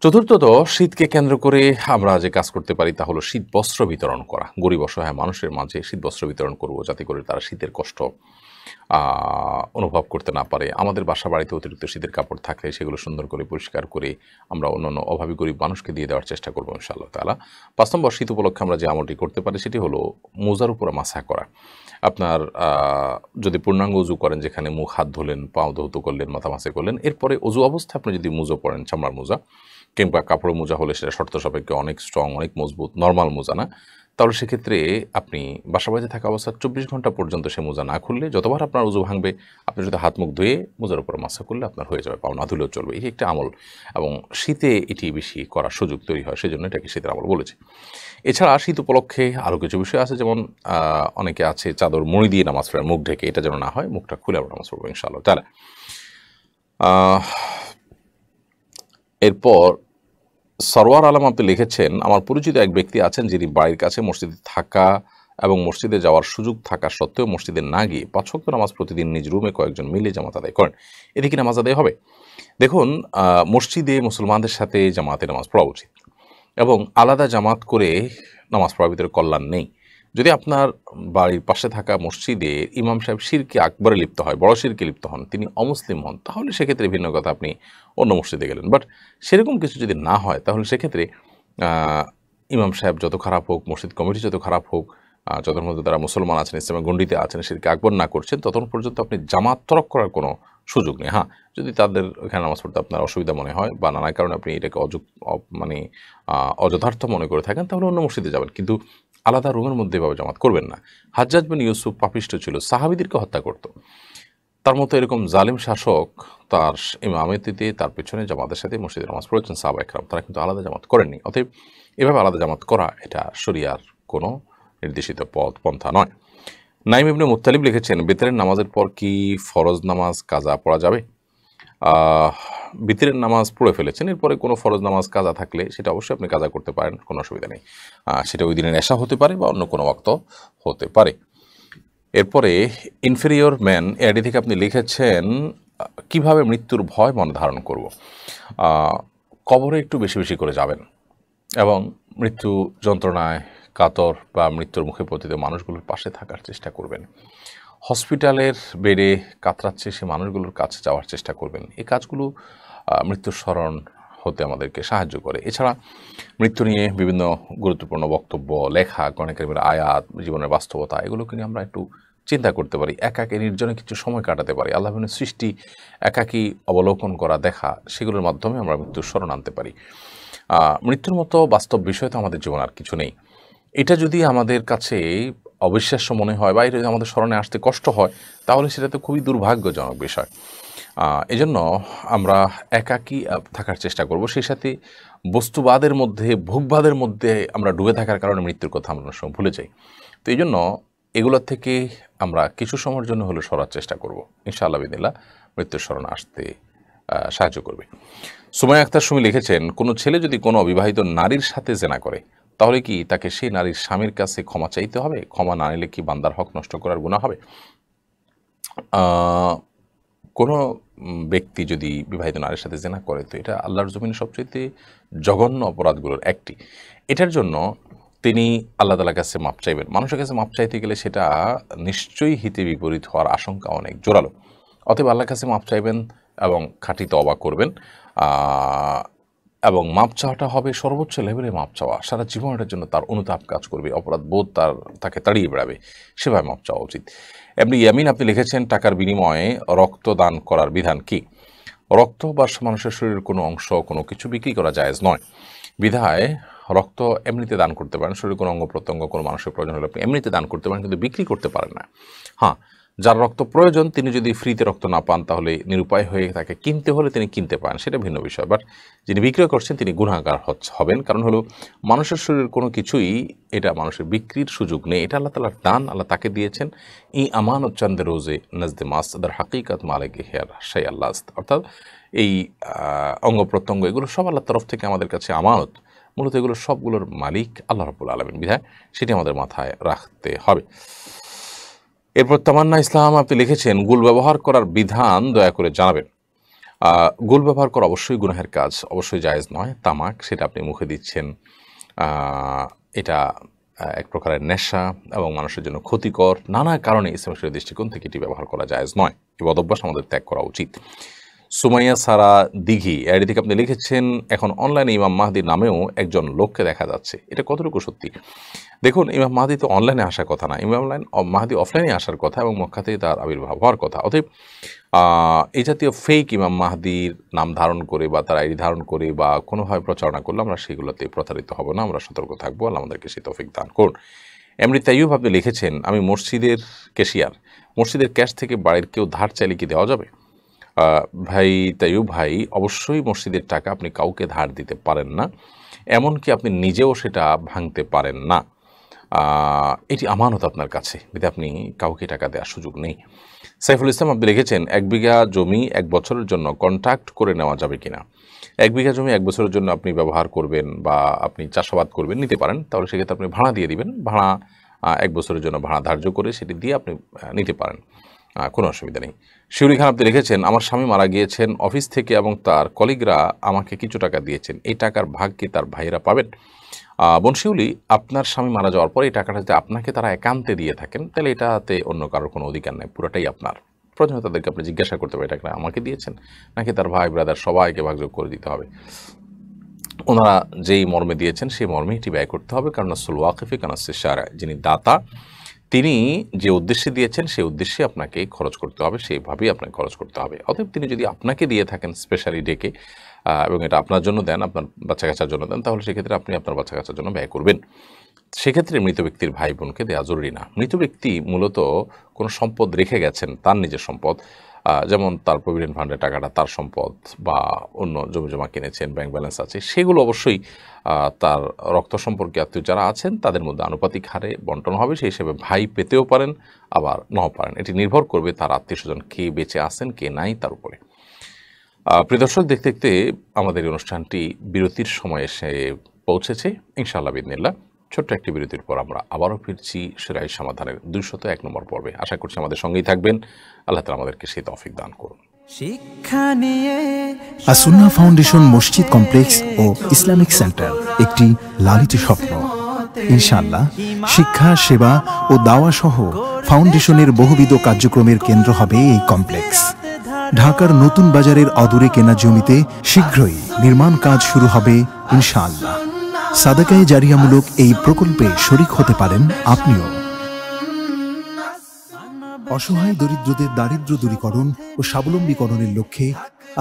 চতুর্থত, শীতকে কেন্দ্র করে আমরা যে কাজ করতে পারি তা হলো শীত বস্ত্র বিতরণ করা। গরিব অসহায় মানুষের মাঝে শীত বস্ত্র বিতরণ করব, যাতে করে তারা শীতের কষ্ট অনুভব করতে না পারে। আমাদের বাসা বাড়িতে অতিরিক্ত শীতের কাপড় থাকলে সেগুলো সুন্দর করে পরিষ্কার করে আমরা অন্যান্য অভাবী গরিব মানুষকে দিয়ে দেওয়ার চেষ্টা করবো ইনশাআল্লাহ তাআলা। 5 নম্বর, শীত উপলক্ষে আমরা যে আমলটি করতে পারি সেটি হলো মোজার উপরে মাসা করা। আপনার যদি পূর্ণাঙ্গ অজু করেন, যেখানে মুখ হাত ধুলেন, পাও ধৌত করলেন, মাথা মাসে করলেন, এরপরে অজু অবস্থা আপনি যদি মুজো পড়েন, চামড়ার মোজা কিংবা কাপড়ের মোজা হলে সেটা শর্ত সাপেক্ষে অনেক স্ট্রং, অনেক মজবুত, নর্মাল মোজা না, তাহলে সেক্ষেত্রে আপনি বাসা বাড়িতে থাকা অবস্থা 24 ঘন্টা পর্যন্ত সে মোজা না খুললে যতবার আপনার উজু ভাঙবে আপনি যদি হাত মুখ ধুয়ে মোজার উপর মাসা করলে আপনার হয়ে যাবে, পাও না ধুলেও চলবে। এই একটা আমল এবং শীতে এটি বেশি করার সুযোগ তৈরি হয়, সেজন্য এটাকে শীতের আমল বলেছে। এছাড়া শীত উপলক্ষে আরও কিছু বিষয় আছে, যেমন অনেকে আছে চাদর মুড়ি দিয়ে নামাজ পড়েন মুখ ঢেকে, এটা যেন না হয়, মুখটা খুলে আমরা নামাজ পড়বো ইনশাআল্লাহ তাআলা। এরপর সরওয়ার আলম আপনি লিখেছেন, আমার পরিচিত এক ব্যক্তি আছেন যিনি বাড়ির কাছে মসজিদে থাকা এবং মসজিদে যাওয়ার সুযোগ থাকা সত্ত্বেও মসজিদে না গিয়ে 5 ওয়াক্ত নামাজ প্রতিদিন নিজ রুমে কয়েকজন মিলে জামাত আদায় করেন। এতে কি নামাজ আদায় হবে? দেখুন, মসজিদে মুসলমানদের সাথে জামাতে নামাজ পড়া উচিত এবং আলাদা জামাত করে নামাজ পড়ার ভিতরে কল্যাণ নেই। যদি আপনার বাড়ির পাশে থাকা মসজিদে ইমাম সাহেব শিরকে আকবরে লিপ্ত হয়, বড় শিরকে লিপ্ত হন, তিনি অমুসলিম হন, তাহলে সেক্ষেত্রে ভিন্ন কথা, আপনি অন্য মসজিদে গেলেন। বাট সেরকম কিছু যদি না হয়, তাহলে সেক্ষেত্রে ইমাম সাহেব যত খারাপ হোক, মসজিদ কমিটি যত খারাপ হোক, যতক্ষণ মধ্যে তারা মুসলমান আছেন, ইসলামের গণ্ডিতে আছেন, শিরকে আকবর না করছেন, ততক্ষণ পর্যন্ত আপনি জামাত তরক করার কোনো সুযোগ নেই। হ্যাঁ, যদি তাদের এখানে নামাজ পড়তে আপনার অসুবিধা মনে হয় বা নানা কারণে আপনি এটাকে মানে অযথার্থ মনে করে থাকেন, তাহলে অন্য মসজিদে যাবেন, কিন্তু আলাদা রুমের মধ্যে এভাবে জামাত করবেন না। হাজ্জাজ বিন ইউসুফ পাপিষ্ঠ ছিল, সাহাবীদেরকে হত্যা করত। তার মতো এরকম জালিম শাসক তার ইমামতিতে তার পেছনে জামাতের সাথে মসজিদে নামাজ পড়েছেন সাহাবা একরাম, তারা কিন্তু আলাদা জামাত করেননি। অতএব এভাবে আলাদা জামাত করা এটা শরিয়ার কোনো নির্দেশিত পন্থা নয়। নাইম ইবনে মুত্তালিব লিখেছেন, বেতরের নামাজের পর কি ফরজ নামাজ কাজা পড়া যাবে? বিতরের নামাজ পড়ে ফেলেছেন, এরপরে কোনো ফরজ নামাজ কাজা থাকলে সেটা অবশ্যই আপনি কাজা করতে পারেন, কোনো অসুবিধা নেই। সেটা ওই দিনের নেশা হতে পারে বা অন্য কোনো ওয়াক্ত হতে পারে। এরপরে ইনফেরিয়র ম্যান এডি থেকে আপনি লিখেছেন, কিভাবে মৃত্যুর ভয় মনে ধারণ করব। কবরে একটু বেশি বেশি করে যাবেন এবং মৃত্যু যন্ত্রণায় কাতর বা মৃত্যুর মুখে পতিত মানুষগুলোর পাশে থাকার চেষ্টা করবেন। হসপিটালের বেডে কাতরাচ্ছে সে মানুষগুলোর কাছে যাওয়ার চেষ্টা করবেন। এই কাজগুলো মৃত্যুর স্মরণ হতে আমাদেরকে সাহায্য করে। এছাড়া মৃত্যু নিয়ে বিভিন্ন গুরুত্বপূর্ণ বক্তব্য, লেখা, কোরআন কারীমের আয়াত, জীবনের বাস্তবতা, এগুলোকে নিয়ে আমরা একটু চিন্তা করতে পারি, একাকী নির্জনে কিছু সময় কাটাতে পারি। আল্লাহর সৃষ্টি একাকী অবলোকন করা, দেখা, সেগুলোর মাধ্যমে আমরা মৃত্যুর স্মরণ আনতে পারি। মৃত্যুর মতো বাস্তব বিষয় তো আমাদের জীবন আর কিছু নেই। এটা যদি আমাদের কাছে অবিশ্বাস্য মনে হয় বা এটা যদি আমাদের স্মরণে আসতে কষ্ট হয়, তাহলে সেটা তো খুবই দুর্ভাগ্যজনক বিষয়। এজন্য আমরা একাকী থাকার চেষ্টা করব। সেই সাথে বস্তুবাদের মধ্যে, ভোগবাদের মধ্যে আমরা ডুবে থাকার কারণে মৃত্যুর কথা আমরা সময় ভুলে যাই। তো এই জন্য এগুলোর থেকে আমরা কিছু সময়ের জন্য হলে সরার চেষ্টা করব। ইনশাআল্লাহ বিদিল্লাহ মৃত্যুর স্মরণ আসতে সাহায্য করবে। সুমাইয়া আক্তার সুমি লিখেছেন, কোনো ছেলে যদি কোনো অবিবাহিত নারীর সাথে জেনা করে, তাহলে কি তাকে সেই নারীর স্বামীর কাছে ক্ষমা চাইতে হবে? ক্ষমা না নিলে কি বান্দার হক নষ্ট করার গুনাহ হবে? কোনো ব্যক্তি যদি বিবাহিত নারীর সাথে জেনা করে, তো এটা আল্লাহর জমিনে সবচেয়ে জঘন্য অপরাধগুলোর একটি। এটার জন্য তিনি আল্লাহ তাআলার কাছে মাপ চাইবেন। মানুষের কাছে মাপ চাইতে গেলে সেটা নিশ্চয়ই হিতে বিপরীত হওয়ার আশঙ্কা অনেক জোরালো। অতএব আল্লাহর কাছে মাপ চাইবেন এবং খাঁটি তওবা করবেন, এবং মাপ চাওয়াটা হবে সর্বোচ্চ লেভেলে মাপ চাওয়া। সারা জীবন এটার জন্য তার অনুতাপ কাজ করবে, অপরাধ বোধ তাকে তাড়িয়ে বেড়াবে, সেভাবে মাপ চাওয়া উচিত। এমনি ইয়ামিন আপনি লিখেছেন, টাকার বিনিময়ে রক্ত দান করার বিধান কি? রক্ত বা মানুষের শরীরের কোনো অংশ কোনো কিছু বিক্রি করা জায়েজ নয়। বিধায় রক্ত এমনিতে দান করতে পারেন, শরীরের কোনো অঙ্গ প্রত্যঙ্গ কোনো মানুষের প্রয়োজন হলে আপনি এমনিতে দান করতে পারেন, কিন্তু বিক্রি করতে পারেন না। হ্যাঁ, যার রক্ত প্রয়োজন তিনি যদি ফ্রিতে রক্ত না পান, তাহলে নিরুপায় হয়ে তাকে কিনতে হলে তিনি কিনতে পারেন, সেটা ভিন্ন বিষয়। বাট যিনি বিক্রয় করছেন তিনি গুনাহগার হবেন। কারণ হলো মানুষের শরীরের কোনো কিছুই এটা মানুষের বিক্রির সুযোগ নেই, এটা আল্লাহ তাআলার দান, আল্লাহ তাকে দিয়েছেন। ই আমানত চন্দ্র রোজে নজদে মাসদার হাকিকাত মালিকে হেয়ার শাই আল্লাহ, অর্থাৎ এই অঙ্গ প্রত্যঙ্গ এগুলো সব আল্লাহর তরফ থেকে আমাদের কাছে আমানত। মূলত এগুলো সবগুলোর মালিক আল্লাহ রাব্বুল আলামিন, বিধায় সেটি আমাদের মাথায় রাখতে হবে। এরপর তামান্না ইসলাম আপনি লিখেছেন, গুল ব্যবহার করার বিধান দয়া করে জানাবেন। গুল ব্যবহার করা অবশ্যই গুনাহের কাজ, অবশ্যই জায়েজ নয়। তামাক, সেটা আপনি মুখে দিচ্ছেন, এটা এক প্রকারের নেশা এবং মানুষের জন্য ক্ষতিকর। নানা কারণে ইসলামের দৃষ্টিকোণ থেকে এটি ব্যবহার করা জায়েজ নয়। এই বদভ্যাস আমাদের ত্যাগ করা উচিত। সুমাইয়া সারা দিঘি এর দিকে আপনি লিখেছেন, এখন অনলাইনে ইমাম মাহদি নামেও একজন লোককে দেখা যাচ্ছে, এটা কতটুকু সত্যি? দেখুন, ইমাম মাহদি তো অনলাইনে আসার কথা না, ইমাম মাহদি অফলাইনে আসার কথা এবং মক্কাতেই তার আবির্ভাব হওয়ার কথা। অতএব এই জাতীয় ফেক ইমাম মাহদির নাম ধারণ করে বা তার আইডি ধারণ করে বা কোনোভাবে প্রচারণা করলে আমরা সেগুলোতে প্রতারিত হব না, আমরা সতর্ক থাকবো। আল্লাহ আমাদেরকে সেই তৌফিক দান করুন। এমনি তাইয়ুব আপনি লিখেছেন, আমি মসজিদের ক্যাশিয়ার, মসজিদের ক্যাশ থেকে বাড়ির কেউ ধার চাইলে কি দেওয়া যাবে? ভাই তাইয়ুব ভাই, অবশ্যই মসজিদের টাকা আপনি কাউকে ধার দিতে পারেন না, এমনকি আপনি নিজেও সেটা ভাঙতে পারেন না। এটি আমানত আপনার কাছে, যদি আপনি কাউকে টাকা দেওয়ার সুযোগ নেই। সাইফুল ইসলাম আপনি লিখেছেন, 1 বিঘা জমি 1 বছরের জন্য কন্ট্রাক্ট করে নেওয়া যাবে কিনা? 1 বিঘা জমি 1 বছরের জন্য আপনি ব্যবহার করবেন বা আপনি চাষাবাদ করবেন, নিতে পারেন। তাহলে সেক্ষেত্রে আপনি ভাড়া দিয়ে দিবেন, ভাড়া 1 বছরের জন্য ভাড়া ধার্য করে সেটি দিয়ে আপনি নিতে পারেন, কোনো অসুবিধা নেই। শিউরি খান আপনি লিখেছেন, আমার স্বামী মারা গিয়েছেন, অফিস থেকে এবং তার কলিগরা আমাকে কিছু টাকা দিয়েছেন, এই টাকার ভাগ কি তার ভাইয়েরা পাবেন? বনশিউলি, আপনার স্বামী মারা যাওয়ার পর এই টাকাটা যদি আপনাকে তারা একান্তে দিয়ে থাকেন, তাহলে এটাতে অন্য কারোর কোনো অধিকার নেই, পুরোটাই আপনার। প্রথমে তাদেরকে আপনি জিজ্ঞাসা করতে পারেন এটা আমাকে দিয়েছেন নাকি তার ভাই ব্রাদার সবাইকে ভাগযোগ করে দিতে হবে। ওনারা যেই মর্মে দিয়েছেন সেই মর্মে এটি ব্যয় করতে হবে, কারণ আসল ওয়াকিফে কানাসে সারা, যিনি দাতা তিনি যে উদ্দেশ্যে দিয়েছেন সেই উদ্দেশ্যে আপনাকে খরচ করতে হবে, সেইভাবেই আপনাকে খরচ করতে হবে। অতএব তিনি যদি আপনাকে দিয়ে থাকেন স্পেশালি ডেকে এবং এটা আপনার জন্য দেন, আপনার বাচ্চা কাচ্চার জন্য দেন, তাহলে সেক্ষেত্রে আপনি আপনার বাচ্চা কাচ্চার জন্য ব্যয় করবেন। সেক্ষেত্রে মৃত ব্যক্তির ভাই বোনকে দেওয়া জরুরি না। মৃত ব্যক্তি মূলত কোনো সম্পদ রেখে গেছেন, তার নিজের সম্পদ, যেমন তার প্রভিডেন্ট ফান্ডের টাকাটা তার সম্পদ, বা অন্য জমি জমা কিনেছেন, ব্যাংক ব্যালেন্স আছে, সেগুলো অবশ্যই তার রক্ত সম্পর্কে আত্মীয় যারা আছেন তাদের মধ্যে আনুপাতিক হারে বন্টন হবে। সেই হিসেবে ভাই পেতেও পারেন আবার নাও পারেন, এটি নির্ভর করবে তার আত্মীয় স্বজন কে বেঁচে আছেন কে নাই তার উপরে। প্রিয় দর্শক, দেখতে দেখতে আমাদের এই অনুষ্ঠানটি বিরতির সময় এসে পৌঁছেছে। ইনশাআল্লাহ বিদিনিল্লাহ ছোট্ট একটি বিরতির পর আমরা আবারও ফিরছি শিরাই সমাধানের 201 নম্বর পর্বে। আশা করছি আমাদের সঙ্গেই থাকবেন। আল্লাহ তাআলা আমাদেরকে সেই তৌফিক দান করুন। শিক্ষা নিয়ে আসুন্নাহ ফাউন্ডেশন মসজিদ কমপ্লেক্স ও ইসলামিক সেন্টার একটি লালিত স্বপ্ন। ইনশাআল্লাহ শিক্ষা, সেবা ও দাওয়া সহ ফাউন্ডেশনের বহুবিধ কার্যক্রমের কেন্দ্র হবে এই কমপ্লেক্স। ঢাকার নতুন বাজারের অদূরে কেনা জমিতে শীঘ্রই নির্মাণ কাজ শুরু হবে ইনশাআল্লাহ। সাদাকায়ে জারিয়ামূলক এই প্রকল্পে শরিক হতে পারেন আপনিও। অসহায় দরিদ্রদের দারিদ্র্য দূরীকরণ ও স্বাবলম্বীকরণের লক্ষ্যে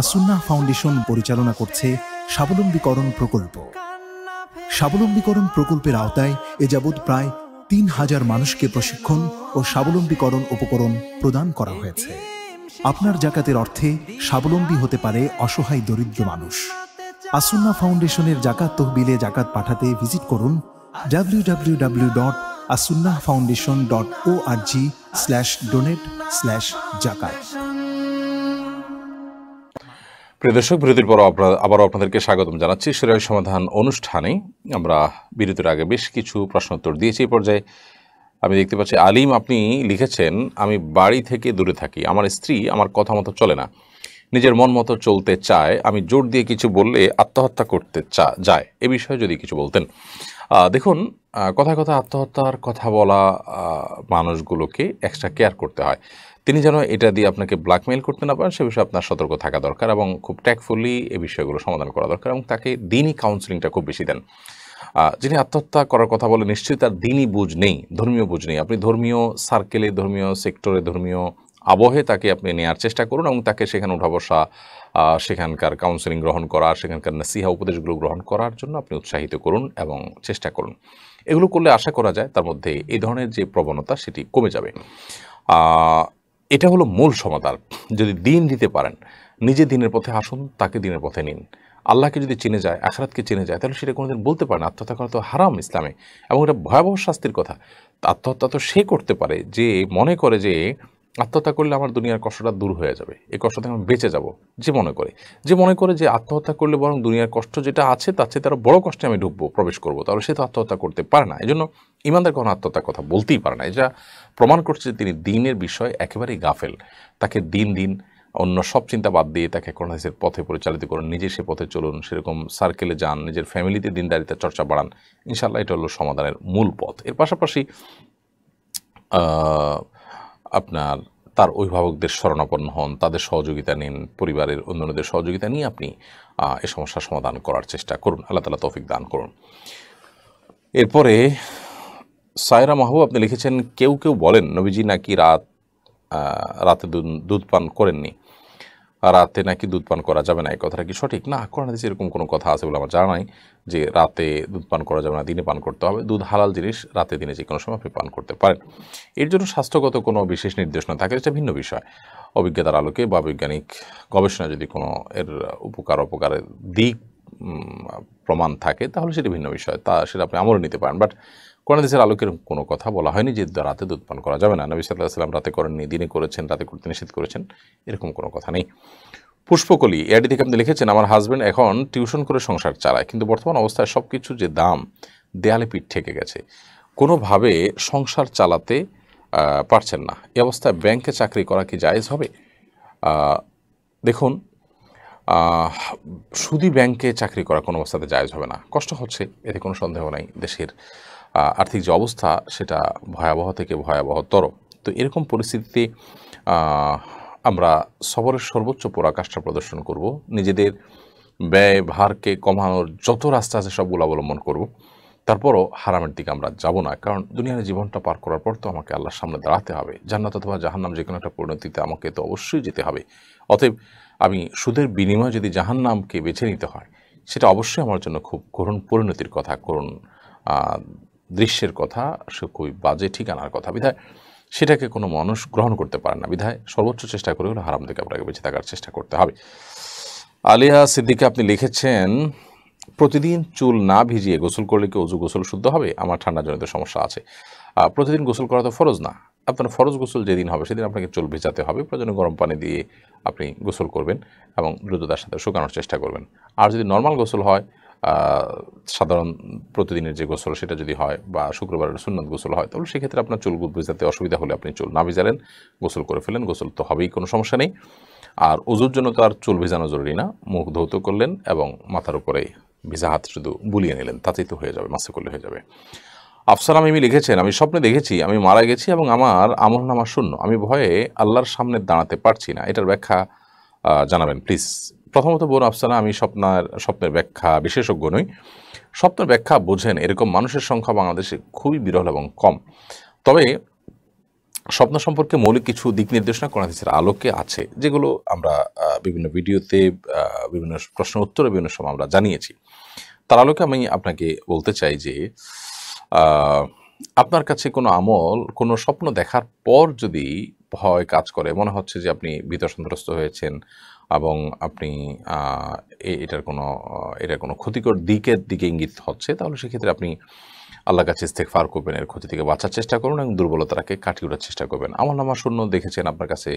আসুন্নাহ ফাউন্ডেশন পরিচালনা করছে স্বাবলম্বীকরণ প্রকল্প। স্বাবলম্বীকরণ প্রকল্পের আওতায় এ যাবৎ প্রায় 3000 মানুষকে প্রশিক্ষণ ও স্বাবলম্বীকরণ উপকরণ প্রদান করা হয়েছে। আপনার জাকাতের অর্থে স্বাবলম্বী হতে পারে অসহায় দরিদ্র মানুষ। আসুন্নাহ ফাউন্ডেশনের জাকাত তহবিলে জাকাত পাঠাতে ভিজিট করুন www.asunnahfoundation.org/donate/zakat। প্রিয় দর্শক, বিরতির পর আবারও আপনাদেরকে স্বাগতম জানাচ্ছি শিরাই সমাধান অনুষ্ঠানে। আমরা বিরতির আগে বেশ কিছু প্রশ্ন উত্তর দিয়েছি। এই পর্যায়ে আমি দেখতে পাচ্ছি আলিম, আপনি লিখেছেন, আমি বাড়ি থেকে দূরে থাকি, আমার স্ত্রী আমার কথা মতো চলে না, নিজের মন মতো চলতে চায়, আমি জোর দিয়ে কিছু বললে আত্মহত্যা করতে যায়, এ বিষয়ে যদি কিছু বলতেন। দেখুন, কথায় কথায় আত্মহত্যার কথা বলা মানুষগুলোকে এক্সট্রা কেয়ার করতে হয়। তিনি যেন এটা দিয়ে আপনাকে ব্ল্যাকমেইল করতে না পারেন সে বিষয়ে আপনার সতর্ক থাকা দরকার এবং খুব ট্যাক্টফুলি এই বিষয়গুলো সমাধান করা দরকার এবং তাকে দিনই কাউন্সেলিংটা খুব বেশি দেন। যিনি আত্মহত্যা করার কথা বলে নিশ্চয়ই তার দিনই বুঝ নেই, ধর্মীয় বুঝ নেই। আপনি ধর্মীয় সার্কেলে, ধর্মীয় সেক্টরে, ধর্মীয় আবহে তাকে আপনি নেওয়ার চেষ্টা করুন এবং তাকে সেখানে উঠা বসা, সেখানকার কাউন্সেলিং গ্রহণ করা, সেখানকার নসিহা উপদেশগুলো গ্রহণ করার জন্য আপনি উৎসাহিত করুন এবং চেষ্টা করুন। এগুলো করলে আশা করা যায় তার মধ্যে এই ধরনের যে প্রবণতা সেটি কমে যাবে। এটা হলো মূল সমাধান। যদি দিন দিতে পারেন, নিজে দিনের পথে আসুন, তাকে দিনের পথে নিন। আল্লাহকে যদি চিনে যায়, আখিরাতকে চিনে যায়, তাহলে সেটা কোনোদিন বলতে পারে না আত্মহত্যা করা তো হারাম ইসলামে, এবং এটা ভয়াবহ শাস্তির কথা। আত্মহত্যা তো সে করতে পারে যে মনে করে যে আত্মহত্যা করলে আমার দুনিয়ার কষ্টটা দূর হয়ে যাবে, এই কষ্ট থেকে আমি বেঁচে যাব। যে মনে করে যে আত্মহত্যা করলে বরং দুনিয়ার কষ্ট যেটা আছে তার চেয়ে তার বড় কষ্টে আমি প্রবেশ করবো, তাহলে সে তো আত্মহত্যা করতে পারে না। এই জন্য ইমানদার কোনো আত্মহত্যার কথা বলতেই পারে না। এটা প্রমাণ করছে যে তিনি দিনের বিষয়ে একেবারেই গাফেল। তাকে দিন অন্য সব চিন্তা বাদ দিয়ে তাকে কোরআন হাদিসের পথে পরিচালিত করুন, নিজে সে পথে চলুন, সেরকম সার্কেলে যান, নিজের ফ্যামিলিতে দিনদারিতার চর্চা বাড়ান। ইনশাআল্লাহ এটা হলো সমাধানের মূল পথ। এর পাশাপাশি আপনার তার অভিভাবকদের শরণাপন্ন হন, তাদের সহযোগিতা নিন, পরিবারের অন্যান্যদের সহযোগিতা নিয়ে আপনি এই সমস্যার সমাধান করার চেষ্টা করুন। আল্লাহ তাআলা তৌফিক দান করুন। এরপরে সায়রা মাহবুব, আপনি লিখেছেন, কেউ বলেন নবীজি নাকি রাতে দুধ পান করেননি, রাতে নাকি দুধ পান করা যাবে না, এই কথাটা কি সঠিক? না, কোরআন হাদিসে এরকম কোনো কথা আছে বলে আমার জানা নাই যে রাতে দুধ পান করা যাবে না, দিনে পান করতে হবে। দুধ হালাল জিনিস, রাতে দিনে যে কোনো সময় আপনি পান করতে পারেন। এর জন্য স্বাস্থ্যগত কোনো বিশেষ নির্দেশনা থাকে এটা ভিন্ন বিষয়। অভিজ্ঞতার আলোকে বা বৈজ্ঞানিক গবেষণা যদি কোনো এর অপকারের দিক প্রমাণ থাকে তাহলে সেটা ভিন্ন বিষয়, সেটা আপনি আমলে নিতে পারেন। বাট কোরআন হাদিসের আলোকের কোনো কথা বলা হয়নি যে রাতে দুধ পান করা যাবে না। নবী সাল্লাল্লাহু আলাইহি ওয়াসাল্লাম রাতে করেননি, দিনে করেছেন, রাতে করতে নিষেধ করেছেন, এরকম কোনো কথা নেই। পুষ্পকলি এআইডি থেকে আপনি লিখেছেন, আমার হাজব্যান্ড এখন টিউশন করে সংসার চালায়, কিন্তু বর্তমান অবস্থায় সব কিছু যে দাম, দেয়ালে পিঠ ঠেকে গেছে, কোনোভাবে সংসার চালাতে পারছেন না। এই অবস্থায় ব্যাংকে চাকরি করা কি জায়েজ হবে? দেখুন, সুদী ব্যাংকে চাকরি করা কোনো অবস্থাতে জায়েজ হবে না। কষ্ট হচ্ছে, এতে কোনো সন্দেহ নাই। দেশের আর্থিক যে অবস্থা সেটা ভয়াবহ থেকে ভয়াবহতর। তো এরকম পরিস্থিতিতে আমরা সবরের সর্বোচ্চ পরাকাষ্ঠা প্রদর্শন করব, নিজেদের ব্যয় ভারকে কমানোর যত রাস্তা আছে সবগুলো অবলম্বন করব। তারপরও হারামের দিকে আমরা যাব না, কারণ দুনিয়ার জীবনটা পার করার পর তো আমাকে আল্লাহর সামনে দাঁড়াতে হবে। জান্নাত অথবা জাহান্নাম যে কোনো একটা পরিণতিতে আমাকে তো অবশ্যই যেতে হবে। অতএব আমি সুদের বিনিময়ে যদি জাহান্নামকে বেছে নিতে হয়, সেটা অবশ্যই আমার জন্য খুব করুণ পরিণতির কথা, করুণ দৃশ্যের কথা, সে খুবই বাজে ঠিকানার কথা। বিধায় সেটাকে কোনো মানুষ গ্রহণ করতে পারে না। বিধায় সর্বোচ্চ চেষ্টা করে হলে হারাম থেকে আপনাকে বেঁচে থাকার চেষ্টা করতে হবে। আলিয়া সিদ্দিকা আপনি লিখেছেন, প্রতিদিন চুল না ভিজিয়ে গোসল করলে কি অজু গোসল শুদ্ধ হবে? আমার ঠান্ডাজনিত সমস্যা আছে। প্রতিদিন গোসল করা তো ফরজ না। আপনার ফরজ গোসল যেদিন হবে সেদিন আপনাকে চুল ভেজাতে হবে। প্রয়োজনে গরম পানি দিয়ে আপনি গোসল করবেন এবং দ্রুততার সাথে শুকানোর চেষ্টা করবেন। আর যদি নর্মাল গোসল হয়, সাধারণ প্রতিদিনের যে গোসল সেটা যদি হয়, বা শুক্রবারের সুন্নত গোসল হয়, তাহলে সেক্ষেত্রে আপনার চুল ভেজাতে অসুবিধা হলে আপনি চুল না ভিজালেন, গোসল করে ফেলেন। গোসল তো হবেই, কোনো সমস্যা নেই। আর ওজুর জন্য তো আর চুল ভেজানো জরুরি না। মুখ ধৌত করলেন এবং মাথার উপরে ভিজা হাত শুধু বুলিয়ে নিলেন, তাতেই তো হয়ে যাবে, মাসে করলে হয়ে যাবে। আফসালাম ইমি লিখেছেন, আমি স্বপ্নে দেখেছি আমি মারা গেছি এবং আমার আমলনামা শূন্য। আমি ভয়ে আল্লাহর সামনে দাঁড়াতে পারছি না। এটার ব্যাখ্যা জানাবেন প্লিজ। প্রথমত বোন আফসানা, আমি স্বপ্নের ব্যাখ্যা বিশেষজ্ঞ নই। স্বপ্নের ব্যাখ্যা বোঝেন এরকম মানুষের সংখ্যা বাংলাদেশে খুবই বিরল এবং কম। তবে স্বপ্ন সম্পর্কে মৌলিক কিছু দিক নির্দেশনা কোরআন হাদিসের আলোকে আছে, যেগুলো আমরা বিভিন্ন ভিডিওতে, বিভিন্ন প্রশ্ন উত্তরে বিভিন্ন সময় আমরা জানিয়েছি। তার আলোকে আমি আপনাকে বলতে চাই যে আপনার কাছে কোনো আমল, কোনো স্বপ্ন দেখার পর যদি ভয় কাজ করে, মনে হচ্ছে যে আপনি ভীত সন্ত্রস্ত হয়েছেন এবং আপনি এটার কোনো ক্ষতিকর দিকে ইঙ্গিত হচ্ছে, তাহলে সেক্ষেত্রে আপনি আল্লাহর কাছে ইস্তেগফার করবেন, এর ক্ষতি থেকে বাঁচার চেষ্টা করুন এবং দুর্বলতাকে কাটিয়ে ওঠার চেষ্টা করবেন। আমলনামা শূন্য দেখেছেন, আপনার কাছে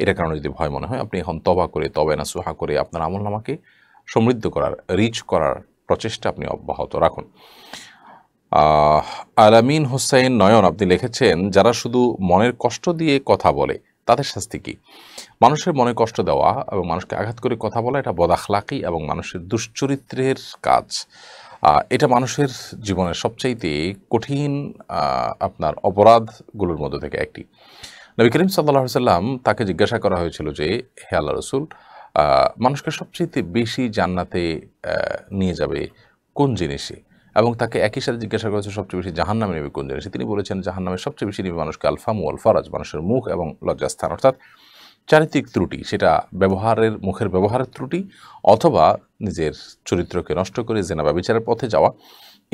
এটার কারণে যদি ভয় মনে হয়, আপনি এখন তওবা করে, তওবা নাসুহা করে আপনার আমলনামাকে সমৃদ্ধ করার, রিচ করার প্রচেষ্টা আপনি অব্যাহত রাখুন। আলামিন হোসেন নয়ন আপনি লিখেছেন, যারা শুধু মনের কষ্ট দিয়ে কথা বলে তাদের শাস্তি কি? মানুষের মনে কষ্ট দেওয়া এবং মানুষকে আঘাত করে কথা বলা, এটা বদাখলাকি এবং মানুষের দুশ্চরিত্রের কাজ। এটা মানুষের জীবনের সবচাইতে কঠিন আপনার অপরাধগুলোর মধ্যে থেকে একটি। নবী করিম সাল্লাল্লাহু আলাইহি সাল্লাম, তাকে জিজ্ঞাসা করা হয়েছিল যে, হে আল্লাহ রসুল, মানুষকে সবচাইতে বেশি জান্নাতে নিয়ে যাবে কোন জিনিসে? এবং তাকে একই সাথে জিজ্ঞাসা করেছে সবচেয়ে বেশি জাহান্নামে নেবে কোন জিনিসে? তিনি বলেছেন, জাহান্নামে সবচেয়ে বেশি নেবে মানুষকে আলফামু আল ফারাজ, মানুষের মুখ এবং লজ্জাস্থান, অর্থাৎ চারিত্রিক ত্রুটি, সেটা মুখের ব্যবহারের ত্রুটি অথবা নিজের চরিত্রকে নষ্ট করে জেনা ব্যভিচারের পথে যাওয়া,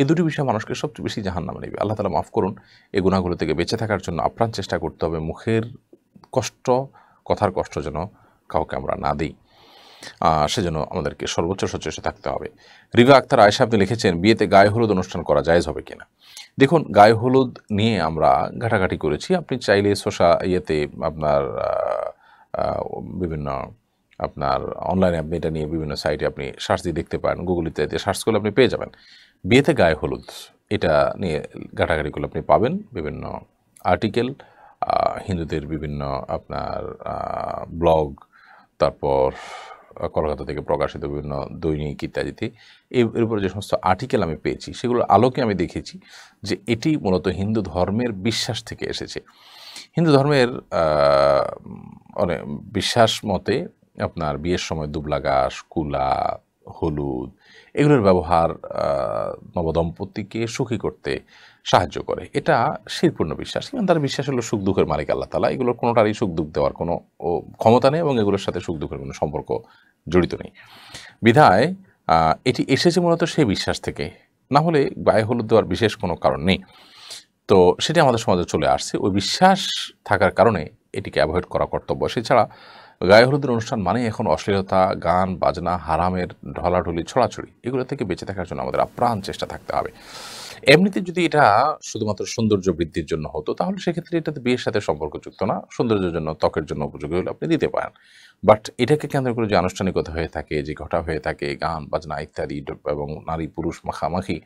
এই দুটি বিষয় মানুষকে সবচেয়ে বেশি জাহান্নামে নেবে। আল্লাহ তাআলা মাফ করুন। এই গুনাহগুলো থেকে বেঁচে থাকার জন্য আপ্রাণ চেষ্টা করতে হবে। মুখের কষ্ট, কথার কষ্ট যেন কাউকে আমরা না দিই, সেজন্য আমাদেরকে সর্বোচ্চ সচেষ্ট থাকতে হবে। রিভা আক্তার আয়েশা আপনি লিখেছেন, বিয়েতে গায়ে হলুদ অনুষ্ঠান করা জায়েজ হবে কিনা? দেখুন, গায়ে হলুদ নিয়ে আমরা ঘাটাঘাটি করেছি। আপনি চাইলে আপনার বিভিন্ন আপনার অনলাইনে আপনি এটা নিয়ে বিভিন্ন সাইটে আপনি সার্চ দিয়ে দেখতে পারেন, গুগল ইত্যাদিতে সার্চ করলে আপনি পেয়ে যাবেন। বিয়েতে গায়ে হলুদ এটা নিয়ে ঘাটাঘাটি করলে আপনি পাবেন বিভিন্ন আর্টিকেল, হিন্দুদের বিভিন্ন আপনার ব্লগ, তারপর কলকাতা থেকে প্রকাশিত বিভিন্ন দৈনিক ইত্যাদিতে এর উপরে যে সমস্ত আর্টিকেল আমি পেয়েছি, সেগুলোর আলোকে আমি দেখেছি যে এটি মূলত হিন্দু ধর্মের বিশ্বাস থেকে এসেছে। হিন্দু ধর্মের বিশ্বাস মতে আপনার বিয়ের সময় দুবলা ঘাস, কুলা, হলুদ এগুলোর ব্যবহার নবদম্পতিকে সুখী করতে সাহায্য করে। এটা শিরপূর্ণ বিশ্বাস। এবং তার বিশ্বাস হলো সুখ দুঃখের মালিক আল্লাহ তাআলা। এগুলোর কোনোটারই সুখ দুঃখ দেওয়ার কোনো ক্ষমতা নেই এবং এগুলোর সাথে সুখ দুঃখের কোনো সম্পর্ক জড়িত নেই। বিধায় এটি এসেছে মূলত সেই বিশ্বাস থেকে, না হলে গায়ে হলুদ দেওয়ার বিশেষ কোনো কারণ নেই। তো সেটি আমাদের সমাজে চলে আসছে। ওই বিশ্বাস থাকার কারণে এটিকে অ্যাভয়েড করা কর্তব্য। সেছাড়া গায়ে হলুদের অনুষ্ঠান মানে এখন অশ্লীলতা, গান বাজনা, হারামের ঢলাঢলি, ছড়াছড়ি, এগুলো থেকে বেঁচে থাকার জন্য আমাদের আপ্রাণ চেষ্টা থাকতে হবে। এমনিতে যদি এটা শুধুমাত্র সৌন্দর্য বৃদ্ধির জন্য হতো, তাহলে সেক্ষেত্রে এটাতে বিয়ের সাথে সম্পর্কযুক্ত না। সৌন্দর্যের জন্য, ত্বকের জন্য উপযোগী হলে আপনি দিতে পারেন। বাট এটাকে কেন্দ্র করে যে আনুষ্ঠানিকতা হয়ে থাকে, যে ঘটা হয়ে থাকে, গান বাজনা ইত্যাদি এবং নারী পুরুষ মাখামাখি,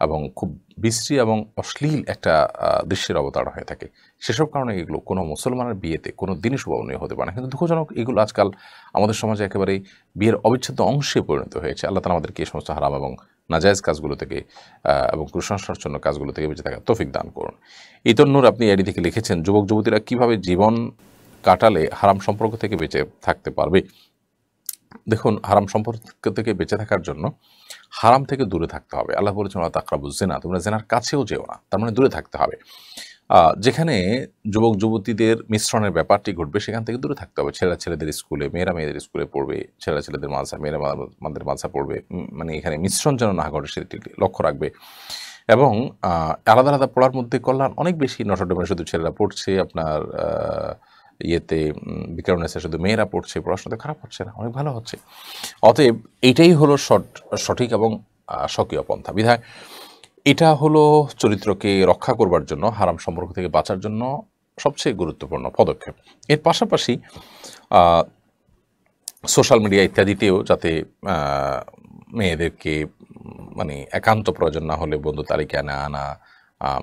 এবং খুব বিশ্রী এবং অশ্লীল একটা দৃশ্যের অবতারণা হয়ে থাকে। সেসব কারণে এগুলো কোনো মুসলমানের বিয়েতে কোনো দিনই শোভনীয় হতে পারে না। কিন্তু দুঃখজনক এগুলো আজকাল আমাদের সমাজে একেবারেই বিয়ের অবিচ্ছেদ্য অংশে পরিণত হয়েছে। আল্লাহ তাআলা আমাদেরকে এই সমস্ত হারাম এবং নাজায়েজ কাজগুলো থেকে এবং কুসংস্কারজন্য কাজগুলো থেকে বেঁচে থাকার তৌফিক দান করুন। ইতর নূর আপনি এডি থেকে লিখেছেন, যুবক যুবতীরা কিভাবে জীবন কাটালে হারাম সম্পর্ক থেকে বেঁচে থাকতে পারবে? দেখুন, হারাম সম্পর্ক থেকে বেঁচে থাকার জন্য হারাম থেকে দূরে থাকতে হবে। আল্লাহ বলেছেন, ওয়া তাকরাবুজ জিনা, তোমরা জিনার কাছেও যেও না, তার মানে দূরে থাকতে হবে। যেখানে যুবক যুবতীদের মিশ্রণের ব্যাপারটি ঘটবে সেখান থেকে দূরে থাকতে হবে। ছেলেরা ছেলেদের স্কুলে, মেয়েরা মেয়েদের স্কুলে পড়বে, ছেলেরা ছেলেদের মাদ্রাসা, মেয়েরা আমাদের মাদ্রাসা পড়বে, মানে এখানে মিশ্রণ যেন না ঘটে সেটি লক্ষ্য রাখবে। এবং আলাদা আলাদা পড়ার মধ্যে কল্যাণ অনেক বেশি। নটরডেমে শুধু ছেলেরা পড়ছে, আপনার ইয়েতে বিকারুনেসে শুধু মেয়েরা পড়ছে, পড়াশোনাতে খারাপ হচ্ছে না, অনেক ভালো হচ্ছে। অতএব এইটাই হলো সঠিক এবং স্বকীয় পন্থা। বিধায় এটা হলো চরিত্রকে রক্ষা করবার জন্য, হারাম সম্পর্ক থেকে বাঁচার জন্য সবচেয়ে গুরুত্বপূর্ণ পদক্ষেপ। এর পাশাপাশি সোশ্যাল মিডিয়া ইত্যাদিতেও যাতে মেয়েদেরকে মানে একান্ত প্রয়োজন না হলে বন্ধু তালিকায় না আনা,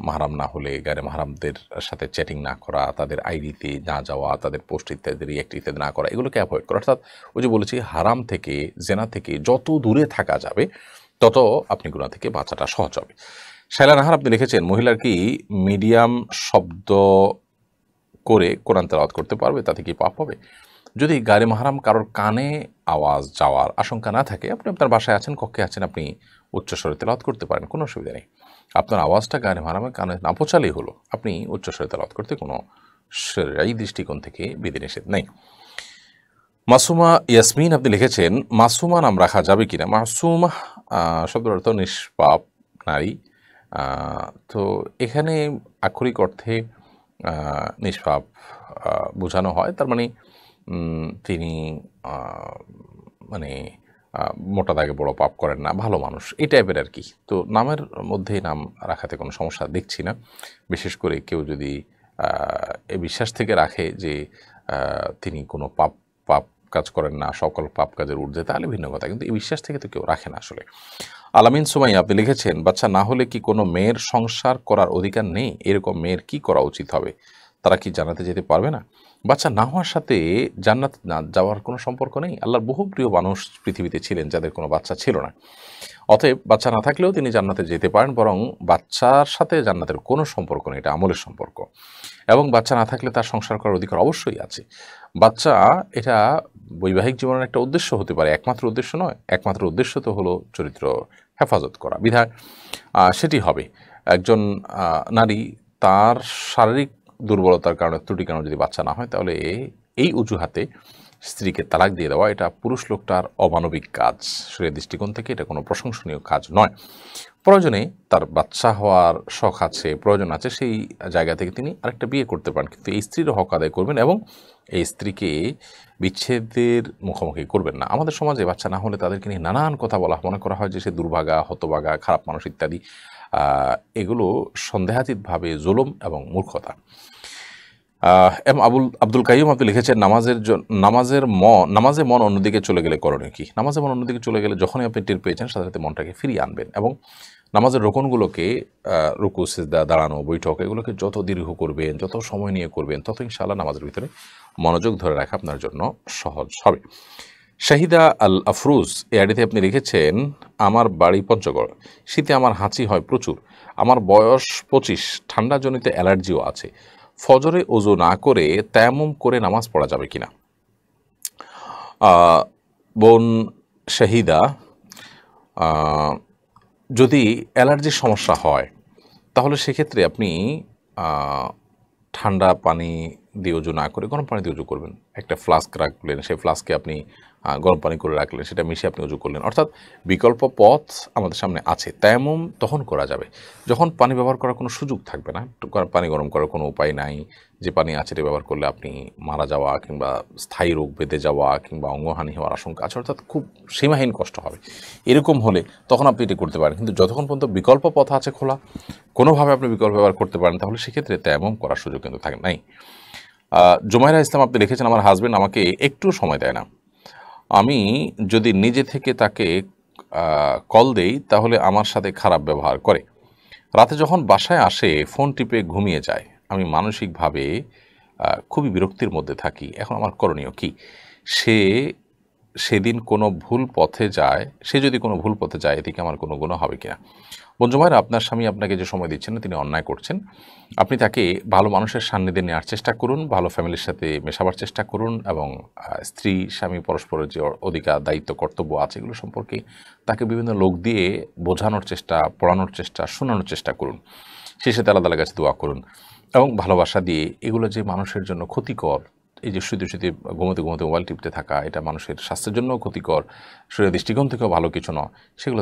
মাহারাম না হলে গায়ে মাহারামদের সাথে চ্যাটিং না করা, তাদের আইডিতে না যাওয়া, তাদের পোস্ট ইত্যাদি রিয়েক্ট ইত্যাদি না করা, এগুলোকে অ্যাভয়েড করা। অর্থাৎ ওই যে বলেছি, হারাম থেকে, জেনা থেকে যত দূরে থাকা যাবে তত আপনি গুনাহ থেকে বাঁচাটা সহজ হবে। শাইলা নাহার আপনি লিখেছেন, মহিলার কি মিডিয়াম শব্দ করে কোরআন তেলাওয়াত করতে পারবে? তাতে কি পাপ হবে? যদি গায়ে মাহারাম কারোর কানে আওয়াজ যাওয়ার আশঙ্কা না থাকে, আপনি আপনার বাসায় আছেন, কক্ষে আছেন, আপনি উচ্চস্বরে তেলাওয়াত করতে পারেন, কোনো অসুবিধা নেই। আপনার আওয়াজটা গায়ে মাহারামের কানে না পৌঁছালেই হলো, আপনি উচ্চস্বরে তেলাওয়াত করতে কোনো শরীয়ী দৃষ্টিকোণ থেকে বিধিনিষেধ নেই। মাসুমা ইয়াসমিন আপনি লিখেছেন, মাসুমা নাম রাখা যাবে কিনা? মাসুমা শব্দের অর্থ নিষ্পাপ নারী। তো এখানে আক্ষরিক অর্থে নিষ্পাপ বোঝানো হয়, তার মানে তিনি মানে মোটা দাগে বড় পাপ করেন না, ভালো মানুষ, এই টাইপের আর কি। তো নামের মধ্যে নাম রাখাতে কোনো সমস্যা দেখছি না। বিশেষ করে কেউ যদি এই বিশ্বাস থেকে রাখে যে তিনি কোনো পাপ কাজ করেন না, সকল পাপ কাজের ঊর্ধ্বে, তাহলে ভিন্ন কথা। কিন্তু এই বিশ্বাস থেকে তো কেউ রাখে না আসলে। আলামিন সুমাইয়া আপনি লিখেছেন, বাচ্চা না হলে কি কোনো মেয়ের সংসার করার অধিকার নেই? এরকম মেয়ের কি করা উচিত হবে? তারা কি জান্নাতে যেতে পারবে না? বাচ্চা না হওয়ার সাথে জান্নাত না যাওয়ার কোনো সম্পর্ক নেই। আল্লাহর বহু প্রিয় মানুষ পৃথিবীতে ছিলেন যাদের কোনো বাচ্চা ছিল না। অতএব বাচ্চা না থাকলেও তিনি জান্নাতে যেতে পারেন, বরং বাচ্চার সাথে জান্নাতের কোনো সম্পর্ক নেই, এটা আমলের সম্পর্ক। এবং বাচ্চা না থাকলে তার সংসার করার অধিকার অবশ্যই আছে। বাচ্চা এটা বৈবাহিক জীবনের একটা উদ্দেশ্য হতে পারে, একমাত্র উদ্দেশ্য নয়। একমাত্র উদ্দেশ্য তো হলো চরিত্র হেফাজত করা, বিধায় সেটি হবে। একজন নারী তার শারীরিক দুর্বলতার কারণে, ত্রুটির কারণে যদি বাচ্চা না হয়, তাহলে এই অজুহাতে স্ত্রীকে তালাক দিয়ে দেওয়া এটা পুরুষ লোকটার অমানবিক কাজ। শরীরের দৃষ্টিকোণ থেকে এটা কোনো প্রশংসনীয় কাজ নয়। প্রয়োজনে তার বাচ্চা হওয়ার শখ আছে, প্রয়োজন আছে, সেই জায়গা থেকে তিনি আরেকটা বিয়ে করতে পারেন, কিন্তু এই স্ত্রীর হক আদায় করবেন এবং এই স্ত্রীকে বিচ্ছেদের মুখোমুখি করবেন না। আমাদের সমাজে বাচ্চা না হলে তাদেরকে নিয়ে নানান কথা বলা, মনে করা হয় যে সে দুর্ভাগা, হতভাগা, খারাপ মানুষ ইত্যাদি। এগুলো সন্দেহাতীতভাবে জুলুম এবং মূর্খতা। আব্দুল কাইয়ুম আপনি লিখেছেন, নামাজে মন অন্যদিকে চলে গেলে করণীয় কি? নামাজে মন অন্যদিকে চলে গেলে যখনই আপনি টের পেয়েছেন, সাথে সাথে মনটাকে ফিরিয়ে আনবেন এবং নামাজের রোকনগুলোকে, রুকু, সিজদা, দাঁড়ানো, বৈঠক, এগুলোকে যত দীর্ঘ করবেন, যত সময় নিয়ে করবেন, তত ইনশাআল্লাহ নামাজের ভিতরে মনোযোগ ধরে রাখা আপনার জন্য সহজ হবে। শাহিদা আল আফরুজ এই আইডিতে আপনি লিখেছেন, আমার বাড়ি পঞ্চগড়, শীতে আমার হাঁচি হয় প্রচুর, আমার বয়স 25, ঠান্ডাজনিত অ্যালার্জিও আছে, ফজরে ওযু না করে তায়াম্মুম করে নামাজ পড়া যাবে কিনা? বোন শাহিদা, যদি অ্যালার্জির সমস্যা হয় তাহলে সেক্ষেত্রে আপনি ঠান্ডা পানি দিয়ে ওযু না করে গরম পানি দিয়ে ওযু করবেন। একটা ফ্লাস্ক রাখলেন, সেই ফ্লাস্কে আপনি গরম পানি করে রাখলেন, সেটা মিশিয়ে আপনি ওযু করলেন। অর্থাৎ বিকল্প পথ আমাদের সামনে আছে। তায়াম্মুম তখন করা যাবে যখন পানি ব্যবহার করার কোনো সুযোগ থাকবে না, পানি গরম করার কোনো উপায় নাই, যে পানি আছে এটা ব্যবহার করলে আপনি মারা যাওয়া কিংবা স্থায়ী রোগ বেঁধে যাওয়া কিংবা অঙ্গহানি হওয়ার আশঙ্কা আছে, অর্থাৎ খুব সীমাহীন কষ্ট হবে। এরকম হলে তখন আপনি এটি করতে পারেন। কিন্তু যতক্ষণ পর্যন্ত বিকল্প পথ আছে খোলা, কোনোভাবে আপনি বিকল্প ব্যবহার করতে পারেন, তাহলে সেক্ষেত্রে তায়াম্মুম করার সুযোগ কিন্তু থাকে নাই। জুমাইরা ইসলাম আপনি লিখেছেন, আমার হাজব্যান্ড আমাকে একটু সময় দেয় না। আমি যদি নিজে থেকে তাকে কল দেই তাহলে আমার সাথে খারাপ ব্যবহার করে। রাতে যখন বাসায় আসে ফোন টিপে ঘুমিয়ে যায়। আমি মানসিকভাবে খুবই বিরক্তির মধ্যে থাকি। এখন আমার করণীয় কী? সে সেদিন কোনো ভুল পথে যায়, সে যদি কোনো ভুল পথে যায় এদিকে আমার কোনো গুনাহ হবে কিনা? বন্ধু ভাইরা, আপনার স্বামী আপনাকে যে সময় দিচ্ছেন না, তিনি অন্যায় করছেন। আপনি তাকে ভালো মানুষের সান্নিধ্যে নেওয়ার চেষ্টা করুন, ভালো ফ্যামিলির সাথে মেশাবার চেষ্টা করুন এবং স্ত্রী স্বামী পরস্পরের যে অধিকার দায়িত্ব কর্তব্য আছে এগুলো সম্পর্কে তাকে বিভিন্ন লোক দিয়ে বোঝানোর চেষ্টা, পড়ানোর চেষ্টা, শোনানোর চেষ্টা করুন। সেই সাথে আল্লাহ তাআলার কাছে দোয়া করুন এবং ভালোবাসা দিয়ে এগুলো যে মানুষের জন্য ক্ষতিকর, এই যে শুধু ঘুমোতে ঘুমোতে মোবাইল টিপতে থাকা, এটা মানুষের স্বাস্থ্যের জন্যও ক্ষতিকর, শরীরের দৃষ্টিকোণ থেকেও ভালো কিছু নয়, সেগুলো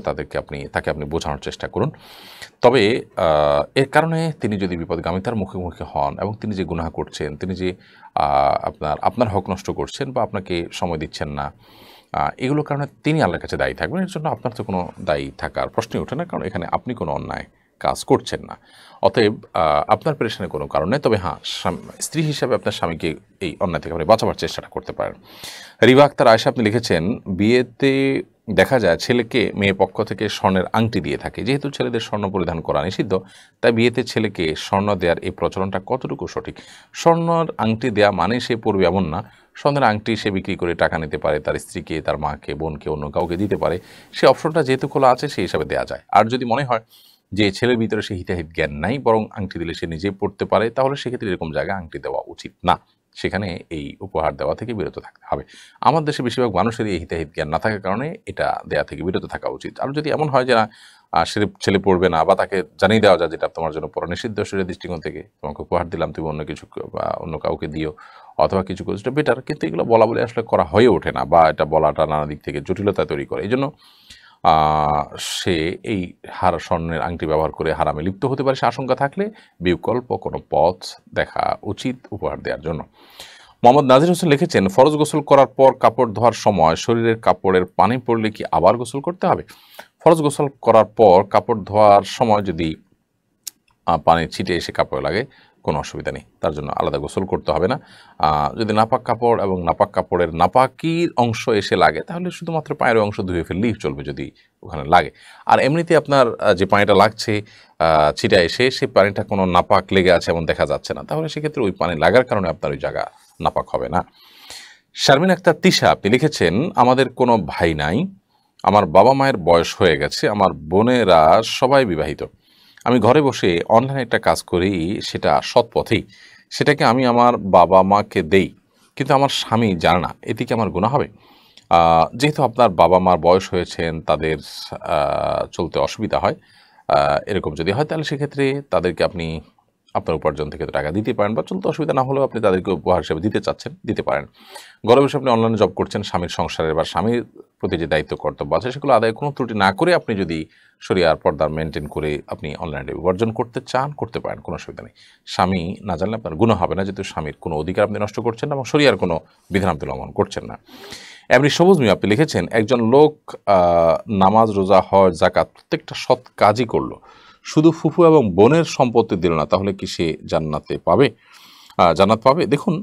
তাকে আপনি বোঝানোর চেষ্টা করুন। তবে এর কারণে তিনি যদি বিপদগামিতার মুখোমুখি হন এবং তিনি যে গুনাহ করছেন, তিনি যে আপনার হক নষ্ট করছেন বা আপনাকে সময় দিচ্ছেন না, এগুলোর কারণে তিনি আল্লাহর কাছে দায়ী থাকবেন। এর জন্য আপনার তো কোনো দায়ী থাকার প্রশ্নই ওঠে না, কারণ এখানে আপনি কোনো অন্যায় কাজ করছেন না। অতএব আপনার পেরেশানির কোনো কারণ নেই। তবে হ্যাঁ, স্ত্রী হিসাবে আপনার স্বামীকে এই অন্যায় থেকে আপনি বাঁচাবার চেষ্টাটা করতে পারেন। রিবা আক্তার আয়েশা আপনি লিখেছেন, বিয়েতে দেখা যায় ছেলেকে মেয়ে পক্ষ থেকে স্বর্ণের আংটি দিয়ে থাকে। যেহেতু ছেলেদের স্বর্ণ পরিধান করা নিষিদ্ধ, তাই বিয়েতে ছেলেকে স্বর্ণ দেওয়ার এই প্রচলনটা কতটুকু সঠিক? স্বর্ণর আংটি দেওয়া মানে সে পড়বে এমন না। স্বর্ণের আংটি সে বিক্রি করে টাকা নিতে পারে, তার স্ত্রীকে, তার মাকে, বোনকে, অন্য কাউকে দিতে পারে। সে অপশনটা যেহেতু খোলা আছে সেই হিসাবে দেওয়া যায়। আর যদি মনে হয় যে ছেলের ভিতরে সে হিতাহিত জ্ঞান নাই, বরং আংটি দিলে সে নিজেই পড়তে পারে, তাহলে সেক্ষেত্রে এরকম জায়গায় আংটি দেওয়া উচিত না। সেখানে এই উপহার দেওয়া থেকে বিরত থাকতে হবে। আমার দেশে বেশিরভাগ মানুষেরই এই হিতাহিত জ্ঞান না থাকার কারণে এটা দেওয়া থেকে বিরত থাকা উচিত। আর যদি এমন হয় যে না, ছেলে পড়বে না, বা তাকে জানিয়ে দেওয়া যায় যেটা তোমার জন্য পড়া নিষিদ্ধ শরীরের দৃষ্টিকোণ থেকে, তোমাকে উপহার দিলাম, তুমি অন্য কিছু বা অন্য কাউকে দিও অথবা কিছু করো, সেটা বেটার। কিন্তু এগুলো বলা বলে আসলে করা হয়ে ওঠে না, বা এটা বলাটা নানা দিক থেকে জটিলতা তৈরি করে। এই জন্য সে এই স্বর্ণের আংটি ব্যবহার করে হারামে লিপ্ত হতে পারে। সে আশঙ্কা থাকলে বিকল্প কোনো পথ দেখা উচিত উপহার দেওয়ার জন্য। মোহাম্মদ নাজির হোসেন লিখেছেন, ফরজ গোসল করার পর কাপড় ধোয়ার সময় শরীরের কাপড়ের পানি পড়লে কি আবার গোসল করতে হবে? ফরজ গোসল করার পর কাপড় ধোয়ার সময় যদি পানি ছিটে এসে কাপড়ে লাগে কোনো অসুবিধা নেই, তার জন্য আলাদা গোসল করতে হবে না। যদি নাপাক কাপড় এবং নাপাক কাপড়ের নাপাকির অংশ এসে লাগে তাহলে শুধুমাত্র পায়ের অংশ ধুয়ে ফেললেই চলবে যদি ওখানে লাগে। আর এমনিতে আপনার যে পানিটা লাগছে ছিটা এসে, সেই পানিটা কোনো নাপাক লেগে আছে এমন দেখা যাচ্ছে না, তাহলে সেক্ষেত্রে ওই পানি লাগার কারণে আপনার ওই জায়গা নাপাক হবে না। শারমিন আক্তার তিশা আপনি লিখেছেন, আমাদের কোনো ভাই নাই, আমার বাবা মায়ের বয়স হয়ে গেছে, আমার বোনেরা সবাই বিবাহিত। আমি ঘরে বসে অনলাইনে একটা কাজ করি, সেটা সৎ পথেই, সেটাকে আমি আমার বাবা মাকে দেই, কিন্তু আমার স্বামী জানে না, এতে কি আমার গুনাহ হবে? যেহেতু আপনার বাবা মার বয়স হয়েছেন, তাদের চলতে অসুবিধা হয়, এরকম যদি হয় তাহলে সেক্ষেত্রে তাদেরকে আপনি আপনার উপার্জন থেকে টাকা দিতে পারেন, বা চলতে অসুবিধা না হলেও আপনি তাদেরকে উপহার হিসেবে দিতে চাচ্ছেন, দিতে পারেন। ঘরে বসে আপনি অনলাইনে জব করছেন, স্বামীর সংসারের বা স্বামীর প্রতি যে দায়িত্ব কর্তব্য আছে সেগুলো আদায় কোনো ত্রুটি না করে আপনি যদি শরিয়ার পর্দা মেনটেন করে আপনি অনলাইনে উপার্জন করতে চান, করতে পারেন, কোনো অসুবিধা নেই। স্বামী না জানলে আপনার গুনাহ হবে না, যেহেতু স্বামীর কোনো অধিকার আপনি নষ্ট করছেন না এবং শরিয়ার কোনো বিধান আপনি লঙ্ঘন করছেন না। এমনি সবুজ মিয়া আপনি লিখেছেন, একজন লোক নামাজ, রোজা, হজ, যাকাত প্রত্যেকটা সৎ কাজই করলো, শুধু ফুফু এবং বোনের সম্পত্তি দিল না, তাহলে কি সে জান্নাত পাবে? দেখুন,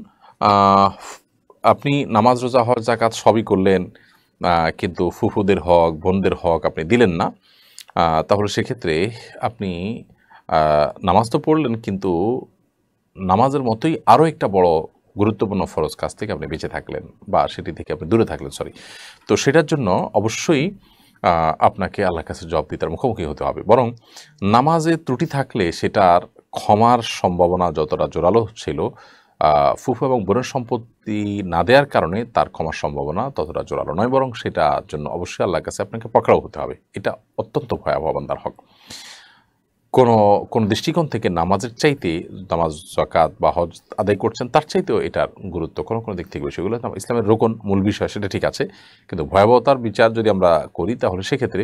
আপনি নামাজ, রোজা, হজ, যাকাত সবই করলেন, কিন্তু ফুফুদের হক, বোনদের হক আপনি দিলেন না, তাহলে সেক্ষেত্রে আপনি নামাজ তো পড়লেন, কিন্তু নামাজের মতোই আরও একটা বড় গুরুত্বপূর্ণ ফরজ কাজ থেকে আপনি বেঁচে থাকলেন, বা সেটি থেকে আপনি দূরে থাকলেন, তো সেটার জন্য অবশ্যই আপনাকে আল্লাহর কাছে জবাবদিহিতার মুখোমুখি হতে হবে। বরং নামাজে ত্রুটি থাকলে সেটার ক্ষমার সম্ভাবনা যতটা জোরালো ছিল, ফুফু এবং বোনের সম্পত্তি না দেওয়ার কারণে তার ক্ষমার সম্ভাবনা ততটা জোরালো নয়, বরং সেটার জন্য অবশ্যই আল্লাহর কাছে আপনাকে পাকড়াও হতে হবে। এটা অত্যন্ত ভয়াবহ বান্দার হক। কোন দৃষ্টিকোণ থেকে নামাজের চাইতে, নামাজ, যাকাত বা হজ আদায় করছেন তার চাইতেও এটার গুরুত্ব কোনো দিক থেকে বেশি। এগুলো ইসলামের রোকন, মূল বিষয়, সেটা ঠিক আছে, কিন্তু ভয়াবহতার বিচার যদি আমরা করি তাহলে সেক্ষেত্রে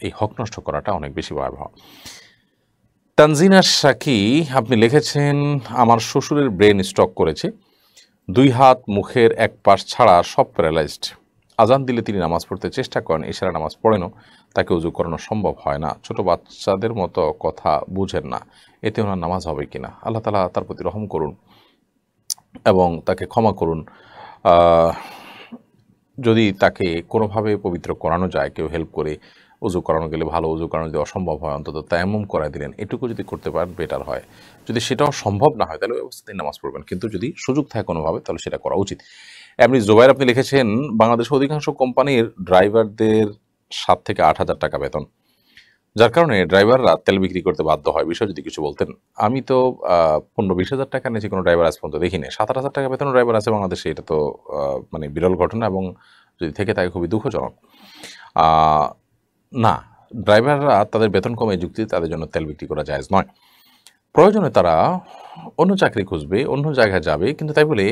এই হক নষ্ট করাটা অনেক বেশি ভয়াবহ। তানজিনা শাকি আপনি লিখেছেন, আমার শ্বশুরের ব্রেন স্ট্রোক করেছে, 2 হাত মুখের এক পাশ ছাড়া সব প্যারালাইজড। আজান দিলে তিনি নামাজ পড়তে চেষ্টা করেন, ইশারা নামাজ পড়েনও, তাকে উজু করানো সম্ভব হয় না, ছোট বাচ্চাদের মতো কথা বুঝেন না, এতে ওনার নামাজ হবে কিনা? আল্লাহ তাআলা তার প্রতি রহম করুন এবং তাকে ক্ষমা করুন। যদি তাকে কোনোভাবে পবিত্র করানো যায়, কেউ হেল্প করে উজু করানো গেলে ভালো, উজু করানো যদি অসম্ভব হয় অন্তত তায়াম্মুম করাই দিলেন, এটুকু যদি করতে পারেন বেটার হয়। যদি সেটাও সম্ভব না হয় তাহলে ওই অবস্থাতেই নামাজ পড়বেন, কিন্তু যদি সুযোগ থাকে কোনোভাবে তাহলে সেটা করা উচিত। এমনি জুবাইর আপনি লিখেছেন, বাংলাদেশের অধিকাংশ কোম্পানির ড্রাইভারদের 7 থেকে 8,000 টাকা বেতন, যার কারণে ড্রাইভাররা তেল বিক্রি করতে বাধ্য হয়। বিষয় যদি কিছু বলতেন। আমি তো 15-20 হাজার টাকা নিচে কোনো ড্রাইভার আজ পর্যন্ত দেখিনি। 7-8 হাজার টাকা বেতন ড্রাইভার আছে বাংলাদেশে, এটা তো মানে বিরল ঘটনা, এবং যদি থেকে থাকে খুবই দুঃখজনক। আহ, না, ড্রাইভাররা তাদের বেতন কমে যুক্তি তাদের জন্য তেল বিক্রি করা জায়েজ নয়। প্রয়োজনে তারা অন্য চাকরি খুঁজবে, অন্য জায়গায় যাবে, কিন্তু তাই বলে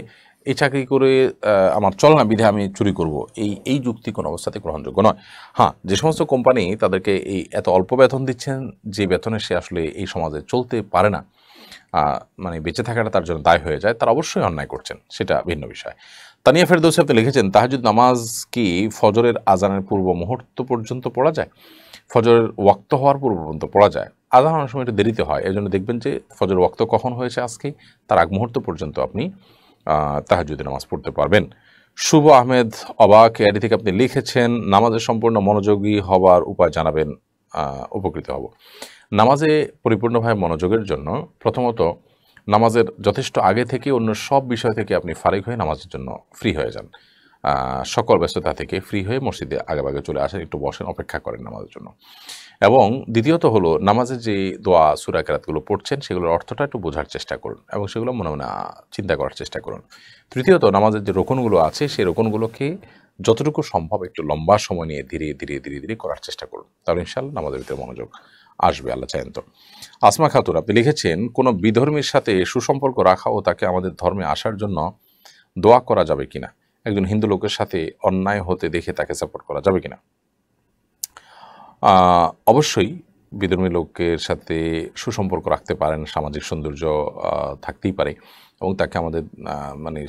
এই চাকরি করে আমার চল না বিধে আমি চুরি করব, এই যুক্তি কোনো অবস্থাতে গ্রহণযোগ্য নয়। হ্যাঁ, যে সমস্ত কোম্পানি তাদেরকে এই এত অল্প বেতন দিচ্ছেন যে বেতনে সে আসলে এই সমাজে চলতে পারে না, মানে বেঁচে থাকাটা তার জন্য দায় হয়ে যায়, তারা অবশ্যই অন্যায় করছেন, সেটা ভিন্ন বিষয়। তানিয়া ফেরদৌসী আপনি লিখেছেন, তাহাজ্জুদ নামাজ কি ফজরের আজানের পূর্ব মুহূর্ত পর্যন্ত পড়া যায়? ফজরের ওয়াক্ত হওয়ার পূর্ব পর্যন্ত পড়া যায়। আজান অনেক সময় একটু দেরিতে হয়, এই জন্য দেখবেন যে ফজর ওয়াক্ত কখন হয়েছে আজকে তার আগ মুহূর্ত পর্যন্ত আপনি তাহাজ্জুদের নামাজ পড়তে পারবেন। শুভ আহমেদ অবাক এডি থেকে আপনি লিখেছেন, নামাজের সম্পূর্ণ মনোযোগী হবার উপায় জানাবেন, উপকৃত হব। নামাজে পরিপূর্ণভাবে মনোযোগের জন্য প্রথমত নামাজের যথেষ্ট আগে থেকে অন্য সব বিষয় থেকে আপনি ফারিগ হয়ে নামাজের জন্য ফ্রি হয়ে যান। সকল ব্যস্ততা থেকে ফ্রি হয়ে মসজিদে আগেভাগে চলে আসেন, একটু বসেন, অপেক্ষা করেন নামাজের জন্য। এবং দ্বিতীয়ত হলো নামাজে যে দোয়া সূরা কেরাতগুলো পড়ছেন সেগুলোর অর্থটা একটু বোঝার চেষ্টা করুন এবং সেগুলো মনে মনে চিন্তা করার চেষ্টা করুন। তৃতীয়ত নামাজের যে রোকনগুলো আছে সেই রোকনগুলোকে যতটুকু সম্ভব একটু লম্বা সময় নিয়ে ধীরে ধীরে ধীরে ধীরে করার চেষ্টা করুন, তাহলে ইনশাআল্লাহ নামাজের ভিতরে মনোযোগ আসবে, আল্লাহ চাইন তো। আসমা খাতুন আপনি লিখেছেন, কোনো বিধর্মীর সাথে সুসম্পর্ক রাখা ও তাকে আমাদের ধর্মে আসার জন্য দোয়া করা যাবে কিনা? একজন হিন্দু লোকের সাথে অন্যায় হতে দেখে তাকে সাপোর্ট করা যাবে কিনা? অবশ্যই বিধর্মী লোকের সাথে সুসম্পর্ক রাখতে পারেন, সামাজিক সৌন্দর্য থাকতেই পারে, এবং তাকে আমাদের মানে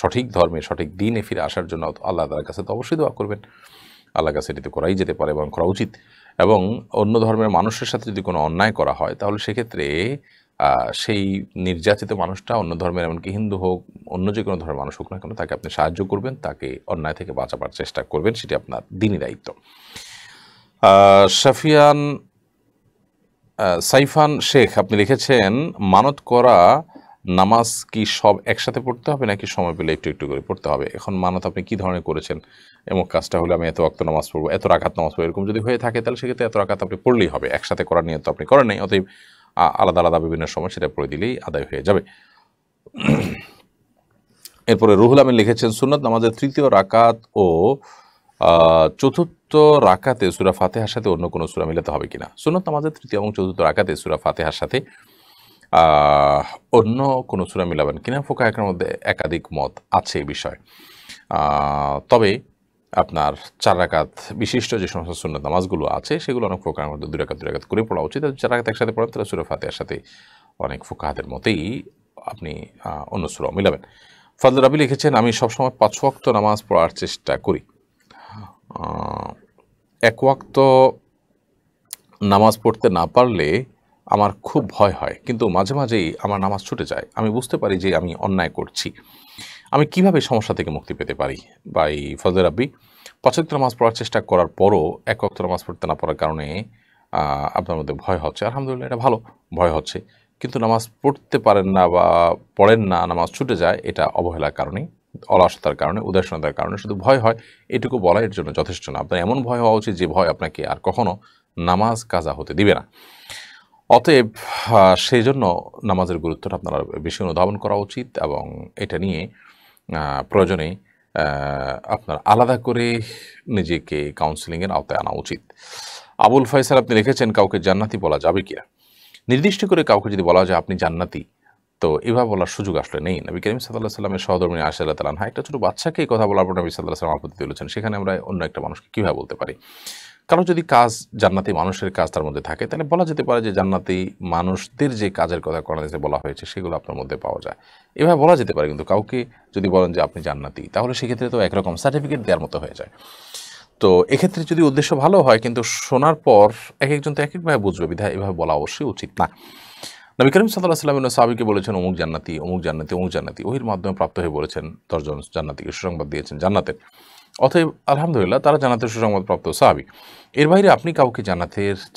সঠিক ধর্মে সঠিক দিনে ফিরে আসার জন্য আল্লাহ তাআলার কাছে তো অবশ্যই দোয়া করবেন। আল্লাহর কাছে এটি তো করাই যেতে পারে এবং করা উচিত। এবং অন্য ধর্মের মানুষের সাথে যদি কোনো অন্যায় করা হয় তাহলে সেক্ষেত্রে সেই নির্যাতিত মানুষটা অন্য ধর্মের, এমনকি হিন্দু হোক অন্য যে কোনো ধর্মের মানুষ হোক না কেন, তাকে আপনি সাহায্য করবেন, তাকে অন্যায় থেকে বাঁচাবার চেষ্টা করবেন, সেটি আপনার দিনই দায়িত্ব। সাইফান শেখ আপনি লিখেছেন, মানত করা নামাজ কি সব একসাথে পড়তে হবে নাকি সময় পেলে একটু একটু করে পড়তে হবে? এখন মানত আপনি কি ধরনের করেছেন? এমন কাজটা হলে আমি এত ওয়াক্ত নামাজ পড়বো, এত রাকাত নামাজ পড়বো, এরকম যদি হয়ে থাকে তাহলে সেক্ষেত্রে এত রাকাত আপনি পড়লেই হবে, একসাথে করার নিয়ত আপনি করেন নাই, অতএব আলাদা আলাদা বিভিন্ন সময় সেটা পড়ে দিলেই আদায় হয়ে যাবে। এরপরে রুহুল আমিন লিখেছেন, সুন্নত নামাজের তৃতীয় রাকাত ও চতুর্থ রাকাতে সূরা ফাতিহার সাথে অন্য কোনো সূরা মিলাতে হবে কিনা? সুন্নত নামাজের তৃতীয় এবং চতুর্থ রাকাতে সূরা ফাতিহার সাথে অন্য কোনো সূরা মিলাবেন কিনা, ফুকাহাদের মধ্যে একাধিক মত আছে এই বিষয়ে। তবে আপনার 4 রাকাত বিশিষ্ট যে সমস্ত সুন্নত নামাজগুলো আছে সেগুলো অনেক ফুকাহাদের মধ্যে 2 রাকাত 2 রাকাত করে পড়া উচিত। 4 রাকাত একসাথে পড়েন তাহলে সূরা ফাতিহার সাথে অনেক ফুকাহাদের মতেই আপনি অন্য সূরা মিলাবেন। ফজল রাবি লিখেছেন, আমি সবসময় 5 ওয়াক্ত নামাজ পড়ার চেষ্টা করি। 1 ওয়াক্ত নামাজ পড়তে না পারলে আমার খুব ভয় হয়, কিন্তু মাঝে মাঝেই আমার নামাজ ছুটে যায়। আমি বুঝতে পারি যে আমি অন্যায় করছি। আমি কিভাবে সমস্যা থেকে মুক্তি পেতে পারি? ভাই ফজল রাব্বি, 5 ওয়াক্ত নামাজ পড়ার চেষ্টা করার পরও 1 ওয়াক্ত নামাজ পড়তে না পারার কারণে আপনার মধ্যে ভয় হচ্ছে, আলহামদুলিল্লাহ এটা ভালো, ভয় হচ্ছে, কিন্তু নামাজ পড়তে পারেন না বা পড়েন না, নামাজ ছুটে যায়, এটা অবহেলার কারণে, অলসতার কারণে, উদাসীনতার কারণে শুধু ভয় হয়, এটুকু বলা এর জন্য যথেষ্ট না। আপনার এমন ভয় হওয়া উচিত যে ভয় আপনাকে আর কখনো নামাজ কাজা হতে দিবে না। অতএব সেই জন্য নামাজের গুরুত্বটা আপনারা বেশি অনুধাবন করা উচিত এবং এটা নিয়ে প্রয়োজনে আপনার আলাদা করে নিজেকে কাউন্সেলিংয়ের আওতায় আনা উচিত। আবুল ফয়সাল আপনি লিখেছেন, কাউকে জান্নাতি বলা যাবে কিনা? নির্দিষ্ট করে কাউকে যদি বলা যায় আপনি জান্নাতি, তো এভাবে বলার সুযোগ আসলে নেই। নবী করিম সাল্লাল্লাহু আলাইহি সাল্লামের সহধর্মিণী আয়েশা রাদিয়াল্লাহু তাআলা আনহা একটা ছোট বাচ্চাকে এই কথা বলার পর নবী সাল্লাল্লাহু আলাইহি সাল্লাম আপত্তি তুলেছেন, সেখানে আমরা অন্য একটা মানুষকে কীভাবে বলতে পারি? কারণ যদি কাজ জান্নাতি মানুষের কাজ তার মধ্যে থাকে তাহলে বলা যেতে পারে যে জান্নাতি মানুষদের যে কাজের কথা কোরআনে বলা হয়েছে সেগুলো আপনার মধ্যে পাওয়া যায়, এভাবে বলা যেতে পারে। কিন্তু কাউকে যদি বলেন যে আপনি জান্নাতি, তাহলে সেক্ষেত্রে তো একরকম সার্টিফিকেট দেওয়ার মতো হয়ে যায়। তো এক্ষেত্রে যদি উদ্দেশ্য ভালো হয়, কিন্তু শোনার পর এক একজন তো এক একভাবে বুঝবে, বিধায় এভাবে বলা অবশ্যই উচিত না। নবী করিম সাল্লাল্লাহু আলাইহি ওয়াসাল্লাম সাহাবীকে বলেছেন অমুক জান্নাতি, অমুক জান্নাতি, অমুক জান্নাতি, ওহির মাধ্যমে প্রাপ্ত হয়ে বলেছেন 10 জন জান্নাতিকে সুসংবাদ দিয়েছেন জান্নাতের। অতএব আলহামদুলিল্লাহ তারা জান্নাতের সুসংবাদপ্রাপ্ত সাহাবী। এর বাইরে আপনি কাউকে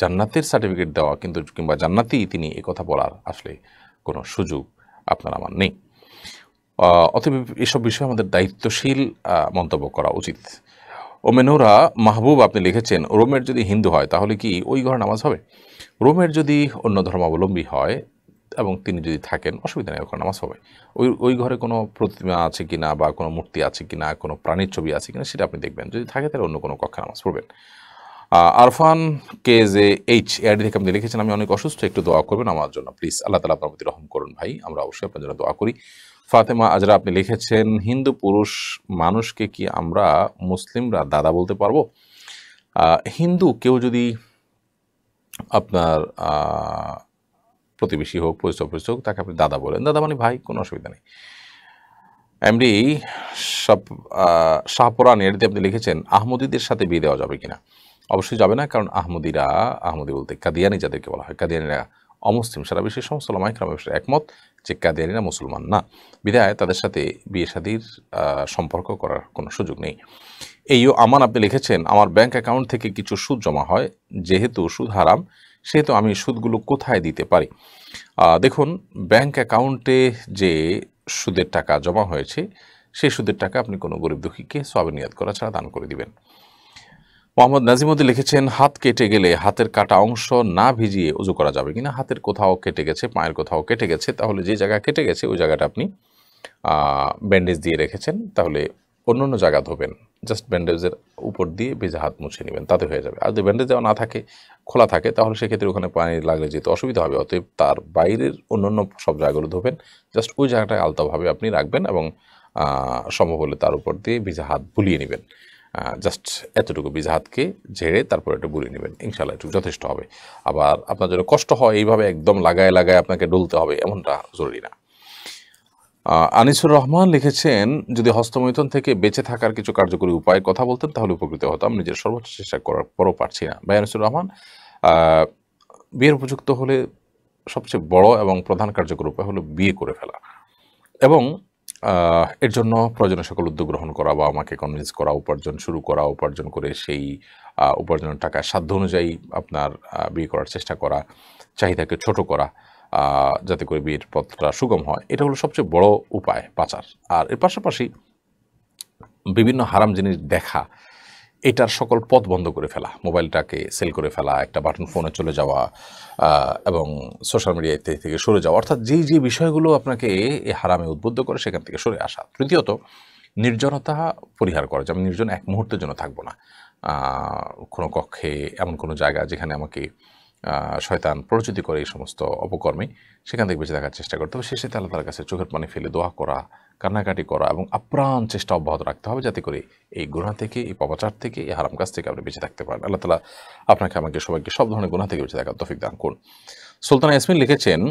জান্নাতের সার্টিফিকেট দেওয়া কিন্তু কিংবা জান্নাতি তিনি এ কথা বলার আসলে কোনো সুযোগ আপনার আমার নেই। অতএব এসব বিষয়ে আমাদের দায়িত্বশীল মন্তব্য করা উচিত। ওমেনুরা মাহবুব আপনি লিখেছেন, রোমের যদি হিন্দু হয় তাহলে কি ওই ঘরে নামাজ হবে? রোমের যদি অন্য ধর্মাবলম্বী হয় এবং তিনি যদি থাকেন, অসুবিধা নেই, ওখানে নামাজ হবে। ওই ঘরে কোনো প্রতিমা আছে কিনা বা কোনো মূর্তি আছে কিনা, কোনো প্রাণীর ছবি আছে কিনা সেটা আপনি দেখবেন। যদি থাকে তাহলে অন্য কোনো কক্ষে নামাজ পড়বেন। আরফান KJH এআইডি থেকে আপনি লিখেছেন, আমি অনেক অসুস্থ, একটু দোয়া করবেন আমার জন্য প্লিজ। আল্লাহ তাআলা আপনার প্রতি রহম করুন ভাই, আমরা অবশ্যই আপনার জন্য দোয়া করি। ফাতেমা আজরা আপনি লিখেছেন, হিন্দু পুরুষ মানুষকে কি আমরা মুসলিমরা দাদা বলতে পারবো? হিন্দু কেউ যদি আপনার প্রতিবেশী হোক, পরিচিত হোক, তাকে আপনি দাদা বলেন, দাদা মানে ভাই, কোনো অসুবিধা নেই। এমডি শাহপুরান এর আপনি লিখেছেন, আহমদীদের সাথে বিয়ে দেওয়া যাবে কিনা? অবশ্যই যাবে না, কারণ আহমদী বলতে কাদিয়ানি যাদেরকে বলা হয়, কাদিয়ানিরা অমুসলিম। সারা বিশ্বের সমস্ত ওলামায়ে কেরামের একমত যে কাদিয়ানিরা মুসলমান না, বিধায় তাদের সাথে বিয়ে শাদীর সম্পর্ক করার কোনো সুযোগ নেই। এইও আমান আপনি লিখেছেন, আমার ব্যাংক অ্যাকাউন্ট থেকে কিছু সুদ জমা হয়, যেহেতু সুদ হারাম সেহেতু আমি সুদগুলো কোথায় দিতে পারি? দেখুন, ব্যাংক অ্যাকাউন্টে যে সুদের টাকা জমা হয়েছে সেই সুদের টাকা আপনি কোনো গরিব দুঃখীকে সওয়াবে নিয়াত করা ছাড়া দান করে দিবেন। মোহাম্মদ নাজিমুদ্দিন লিখেছেন, হাত কেটে গেলে হাতের কাটা অংশ না ভিজিয়ে উজু করা যাবে কিনা? হাতের কোথাও কেটে গেছে, পায়ের কোথাও কেটে গেছে, তাহলে যে জায়গা কেটে গেছে ওই জায়গাটা আপনি ব্যান্ডেজ দিয়ে রেখেছেন, তাহলে অন্য অন্য জায়গা ধোবেন, জাস্ট ব্যান্ডেজের উপর দিয়ে ভেজা হাত মুছে নেবেন, তাতে হয়ে যাবে। আর যদি ব্যান্ডেজ দেওয়া না থাকে, খোলা থাকে, তাহলে সেক্ষেত্রে ওখানে পানি লাগলে যেতে অসুবিধা হবে। অতএব তার বাইরের অন্য সব জায়গাগুলো ধোবেন, জাস্ট ওই জায়গাটায় আলতাভাবে আপনি রাখবেন এবং সম্ভব হলে তার উপর দিয়ে ভেজা হাত বুলিয়ে নেবেন। জাস্ট এতটুকু ভিজা হাতকে ঝেড়ে তারপর একটু বুলিয়ে নেবেন, ইনশাআল্লাহ একটু যথেষ্ট হবে। আবার আপনার জন্য কষ্ট হয় এইভাবে একদম লাগায় আপনাকে ডলতে হবে, এমনটা জরুরি না। আনিসুর রহমান লিখেছেন, যদি হস্তমৈথুন থেকে বেঁচে থাকার কিছু কার্যকরী উপায়ের কথা বলতেন তাহলে উপকৃত হতাম, নিজের সর্বোচ্চ চেষ্টা করার পরও পারছি না। ভাই আনিসুর রহমান, বিয়ের উপযুক্ত হলে সবচেয়ে বড় এবং প্রধান কার্যকর উপায় হলো বিয়ে করে ফেলা এবং এর জন্য প্রয়োজনীয় সকল উদ্যোগ গ্রহণ করা, বা আমাকে কনভিন্স করা, উপার্জন শুরু করা, উপার্জন করে সেই উপার্জনের টাকা সাধ্য অনুযায়ী আপনার বিয়ে করার চেষ্টা করা, চাহিদাকে ছোট করা, যাতে করে বিয়ের পথটা সুগম হয়, এটা হলো সবচেয়ে বড় উপায় বাঁচার। আর এর পাশাপাশি বিভিন্ন হারাম জিনিস দেখা, এটার সকল পথ বন্ধ করে ফেলা, মোবাইলটাকে সেল করে ফেলা, একটা বাটন ফোনে চলে যাওয়া এবং সোশ্যাল মিডিয়া থেকে সরে যাওয়া, অর্থাৎ যে বিষয়গুলো আপনাকে এই হারামে উদ্বুদ্ধ করে সেখান থেকে সরে আসা। তৃতীয়ত, নির্জনতা পরিহার করা, যে আমি নির্জন এক মুহূর্তের জন্য থাকবো না, কোনো কক্ষে, এমন কোনো জায়গা যেখানে আমাকে শয়তান প্ররোচিত করে এই সমস্ত অপকর্মে, সেখান থেকে বেঁচে থাকার চেষ্টা করতে হবে। শেষে আল্লাহ তাআলার কাছে চোখের পানি ফেলে দোয়া করা, কান্নাকাটি করা এবং আপ্রাণ চেষ্টা অব্যাহত রাখতে হবে, যাতে করে এই গুনাহ থেকে, এই পাপাচার থেকে, এই হারাম কাজ থেকে আপনি বেঁচে থাকতে পারেন। আল্লাহ তাআলা আপনাকে আমাকে সবাইকে সব ধরনের গুনাহ থেকে বেঁচে থাকার তৌফিক দান করুন। সুলতানা ইয়াসমিন লিখেছেন,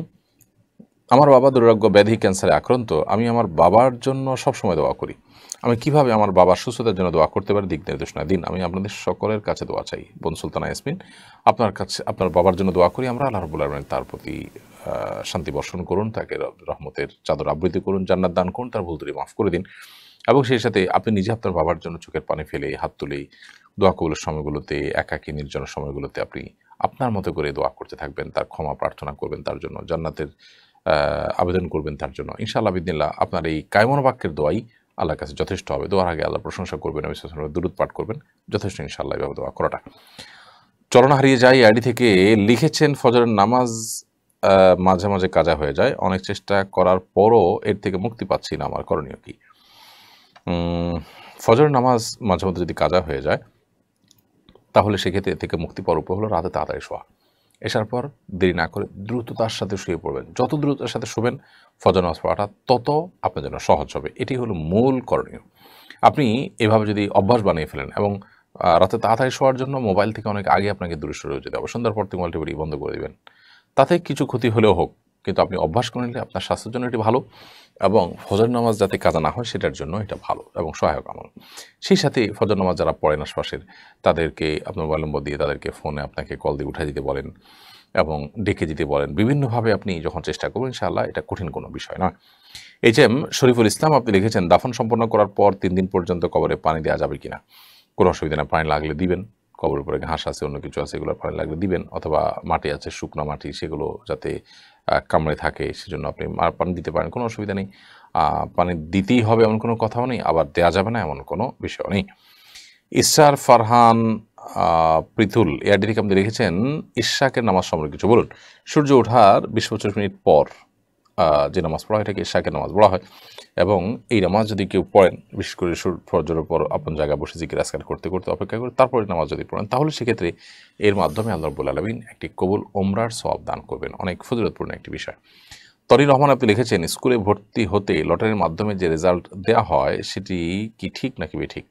আমার বাবা দুরারোগ্য ব্যাধি ক্যান্সারে আক্রান্ত, আমি আমার বাবার জন্য সবসময় দোয়া করি, আমি কিভাবে আমার বাবার সুস্থতার জন্য দোয়া করতে পারি, দিক নির্দেশনা দিন। আমি আপনাদের সকলের কাছে দোয়া চাই। বোন সুলতানা ইয়াসমিন, আপনার কাছে আপনার বাবার জন্য দোয়া করি আমরা, আল্লাহ রাব্বুল আলামিন তার প্রতি শান্তি বর্ষণ করুন, তাকে রহমতের চাদর আবৃত করুন, জান্নাত দান করুন, তার ভুল ত্রুটি মাফ করে দিন। এবং সেই সাথে আপনি নিজে আপনার বাবার জন্য চোখের পানি ফেলে, হাত তুলে, দোয়া কবুলের সময়গুলোতে, একাকী নির্জন সময়গুলোতে আপনি আপনার মতো করে দোয়া করতে থাকবেন, তার ক্ষমা প্রার্থনা করবেন, তার জন্য জান্নাতের আবেদন করবেন তার জন্য। ইনশাআল্লাহ বিদিনিল্লাহ আপনার এই কায়মন বাক্যের দোয়াই আল্লাহর কাছে যথেষ্ট হবে। দোয়ার আগে আল্লাহর প্রশংসা করবেন, নবী সাল্লাল্লাহু আলাইহি ওয়াসাল্লামের দুরূদ পাঠ করবেন, যথেষ্ট ইনশাআল্লাহ এভাবে দোয়া করাটা। চলন হারিয়ে যায় আইডি থেকে লিখেছেন, ফজরের নামাজ মাঝে মাঝে কাজা হয়ে যায়, অনেক চেষ্টা করার পরও এর থেকে মুক্তি পাচ্ছি না, আমার করণীয় কি? ফজরের নামাজ মাঝে মধ্যে যদি কাজা হয়ে যায় তাহলে সেক্ষেত্রে এর থেকে মুক্তি পাওয়ার উপায় হলো রাতে তাড়াতাড়ি শোয়া। এসার পর দেরি না করে দ্রুততার সাথে শুয়ে পড়বেন। যত দ্রুততার সাথে শুবেন ফজর নামাজ পড়াটা তত আপনার জন্য সহজ হবে। এটি হলো মূল করণীয়। আপনি এভাবে যদি অভ্যাস বানিয়ে ফেলেন এবং রাতে তাড়াতাড়ি শোয়ার জন্য মোবাইল থেকে অনেক আগে আপনাকে দূরে সরে যেতে হবে। সন্ধ্যার পর থেকে মোবাইলটি বন্ধ করে দেবেন, তাতে কিছু ক্ষতি হলেও হোক, কিন্তু আপনি অভ্যাস করে নিলে আপনার স্বাস্থ্যের জন্য এটি ভালো এবং ফজর নামাজ যাতে কাজা না হয় সেটার জন্য এটা ভালো এবং সহায়ক আমল। সেই সাথে ফজর নামাজ যারা পড়েন আশপাশের, তাদেরকে আপনার মোবাইল নম্বর দিয়ে তাদেরকে ফোনে আপনাকে কল দিয়ে উঠাই দিতে বলেন এবং ডেকে দিতে বলেন। বিভিন্নভাবে আপনি যখন চেষ্টা করবেন, ইনশাআল্লাহ এটা কঠিন কোনো বিষয় নয়। HM শরীফুল ইসলাম আপনি লিখেছেন, দাফন সম্পন্ন করার পর 3 দিন পর্যন্ত কবরে পানি দেওয়া যাবে কিনা? কোনো অসুবিধা না, পানি লাগলে দিবেন। কবরের উপরে ঘাস আছে, অন্য কিছু আছে, এগুলো পানি লাগলে দিবেন, অথবা মাটি আছে, শুকনো মাটি, সেগুলো যাতে কামড়ে থাকে সেজন্য আপনি পানি দিতে পারেন, কোনো অসুবিধা নেই। পানি দিতেই হবে এমন কোনো কথাও নেই, আবার দেওয়া যাবে না এমন কোনো বিষয় নেই। ইসরার ফারহান পৃথুল এআরডি থেকে আপনি লিখেছেন, ইশাকের নামাজ সম্পর্কে কিছু বলুন। সূর্য ওঠার 20-25 মিনিট পর যে নামাজ পড়া হয় এটাকে ইশাকের নামাজ বলা হয়, এবং এই নামাজ যদি কেউ পড়েন, বিশেষ করে ফজরের পর আপন জায়গায় বসে জিকির আজকার করতে করতে অপেক্ষা করে তারপরে নামাজ যদি পড়েন, তাহলে সেক্ষেত্রে এর মাধ্যমে আল্লাহ রাব্বুল আলামিন একটি কবুল ওমরার সওয়াব দান করবেন। অনেক ফজিলতপূর্ণ একটি বিষয়। তরিন রহমান আপনি লিখেছেন, স্কুলে ভর্তি হতে লটারির মাধ্যমে যে রেজাল্ট দেওয়া হয় সেটি কি ঠিক নাকি বেঠিক?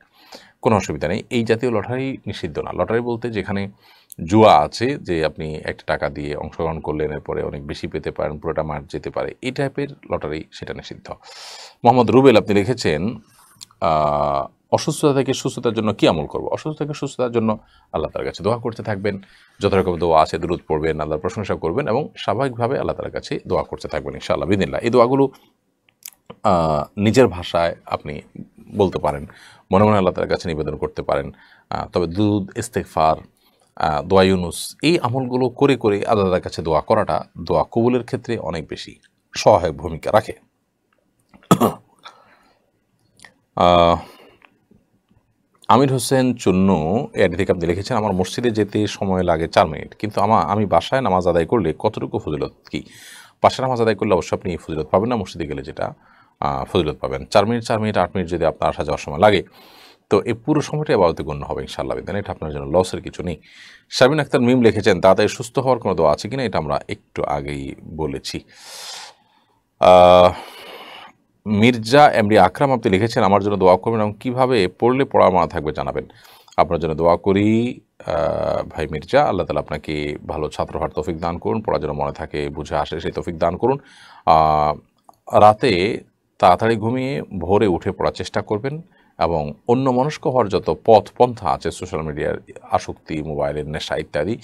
কোনো অসুবিধা নেই, এই জাতীয় লটারি নিষিদ্ধ না। লটারি বলতে যেখানে জুয়া আছে, যে আপনি একটা টাকা দিয়ে অংশগ্রহণ করলেন, এরপরে অনেক বেশি পেতে পারেন, পুরোটা মার যেতে পারে, এই টাইপের লটারি, সেটা নিষিদ্ধ। মোহাম্মদ রুবেল আপনি লিখেছেন, অসুস্থতা থেকে সুস্থতার জন্য কি আমল করব? অসুস্থতা থেকে সুস্থতার জন্য আল্লাহ তাআলার কাছে দোয়া করতে থাকবেন, যত রকম দোয়া আছে দুরূদ পড়বেন, আল্লাহর প্রশংসা করবেন, এবং স্বাভাবিকভাবে আল্লাহ তাআলার কাছে দোয়া করতে থাকবেন ইনশাআল্লাহ বিদিনিল্লাহ। এই দোয়াগুলো নিজের ভাষায় আপনি বলতে পারেন, মনে মনে আল্লাহ তাআলার কাছে নিবেদন করতে পারেন। তবে দুরূদ, ইস্তেগফার, দোয়া ইউনুস, এই আমলগুলো করে করে আল্লাহ তাআলার কাছে দোয়া করাটা দোয়া কবুলের ক্ষেত্রে অনেক বেশি সহায়ক ভূমিকা রাখে। আমির হোসেন চুন্নু এআরডি থেকে আপনি লিখেছেন, আমার মসজিদে যেতে সময় লাগে 4 মিনিট, কিন্তু আমি বাসায় নামাজ আদায় করলে কতটুকু ফজিলত কি? বাসায় নামাজ আদায় করলে অবশ্যই আপনি ফজিলত পাবেন না, মসজিদে গেলে যেটা ফজিলত পাবেন। 4 মিনিট 8 মিনিট যদি আপনার আসা যাওয়ার সময় লাগে, তো এই পুরো সময়টা ইবাদতে গণ্য হবে ইনশাআল্লাহ বিধান। এটা আপনার জন্য লসের কিছু নেই। শারমিন আক্তার মিম লিখেছেন, তাড়াতাড়ি সুস্থ হওয়ার কোনো দোয়া আছে কিনা? এটা আমরা একটু আগেই বলেছি। মির্জা এমডি আকরাম আপনি লিখেছেন, আমার জন্য দোয়া করবেন এবং কীভাবে পড়লে পড়া মনে থাকবে জানাবেন। আপনার জন্য দোয়া করি ভাই মির্জা, আল্লাহ তাআলা আপনাকে ভালো ছাত্র হওয়ার তৌফিক দান করুন, পড়ার জন্য মনে থাকে, বুঝে আসে, সেই তৌফিক দান করুন। রাতে তাড়াতাড়ি ঘুমিয়ে ভোরে উঠে পড়ার চেষ্টা করবেন, এবং অন্য মনস্ক হওয়ার যত পন্থা আছে, সোশ্যাল মিডিয়ার আসক্তি, মোবাইলের নেশা ইত্যাদি,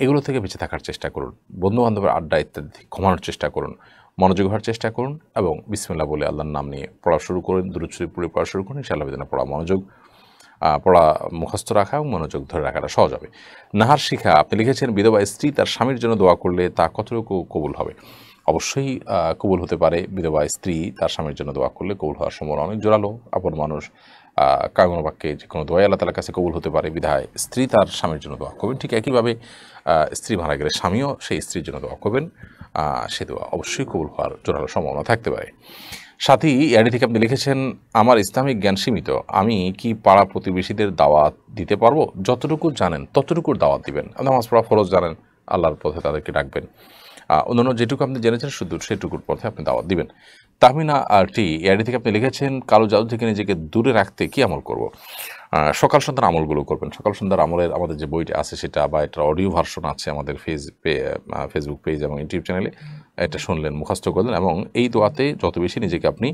এগুলো থেকে বেঁচে থাকার চেষ্টা করুন। বন্ধুবান্ধবের আড্ডা ইত্যাদি কমানোর চেষ্টা করুন, মনোযোগ হওয়ার চেষ্টা করুন, এবং বিসমিল্লাহ বলে আল্লাহর নাম নিয়ে পড়া শুরু করুন, দুরূদ শরীফ পড়ে পড়া শুরু করুন। ইনশাআল্লাহ বিদিনা পড়া মুখস্থ রাখা এবং মনোযোগ ধরে রাখাটা সহজ হবে। নাহার শিখা আপনি লিখেছেন, বিধবা স্ত্রী তার স্বামীর জন্য দোয়া করলে তা কতটুকু কবুল হবে? অবশ্যই কবুল হতে পারে। বিধবা স্ত্রী তার স্বামীর জন্য দোয়া করলে কবুল হওয়ার সম্ভাবনা অনেক জোরালো। আপন মানুষ কাগন বাক্যে যে কোনো দোয়াই আল্লাহ তাআলার কাছে কবুল হতে পারে, বিধায় স্ত্রী তার স্বামীর জন্য দোয়া করবেন। ঠিক একইভাবে স্ত্রী মারা গেলে স্বামীও সেই স্ত্রীর জন্য দোয়া করবেন, সে দোয়া অবশ্যই কবুল হওয়ার জোরালো সম্ভাবনা থাকতে পারে। সাথী এআরডি থেকে আপনি লিখেছেন, আমার ইসলামিক জ্ঞান সীমিত, আমি কি পাড়া প্রতিবেশীদের দাওয়াত দিতে পারবো? যতটুকু জানেন ততটুকুর দাওয়াত দিবেন। নামাজ পড়া ফরজ জানেন, আল্লাহর পথে তাদেরকে ডাকবেন। অন্যান্য যেটুকু আপনি জেনেছেন শুধু সেটুকুর পথে আপনি দাওয়াত দিবেন। তাহমিনা আরটি এআরডি থেকে আপনি লিখেছেন, কালো জাদু থেকে নিজেকে দূরে রাখতে কি আমল করব? সকাল সন্ধ্যার আমলগুলো করবেন। সকাল সন্ধ্যার আমলের আমাদের যে বইটা আছে সেটা, বা এটার অডিও ভার্সন আছে আমাদের ফেসবুক পেজ এবং ইউটিউব চ্যানেলে, এটা শুনলেন, মুখস্থ করলেন, এবং এই দোয়াতে যত বেশি নিজেকে আপনি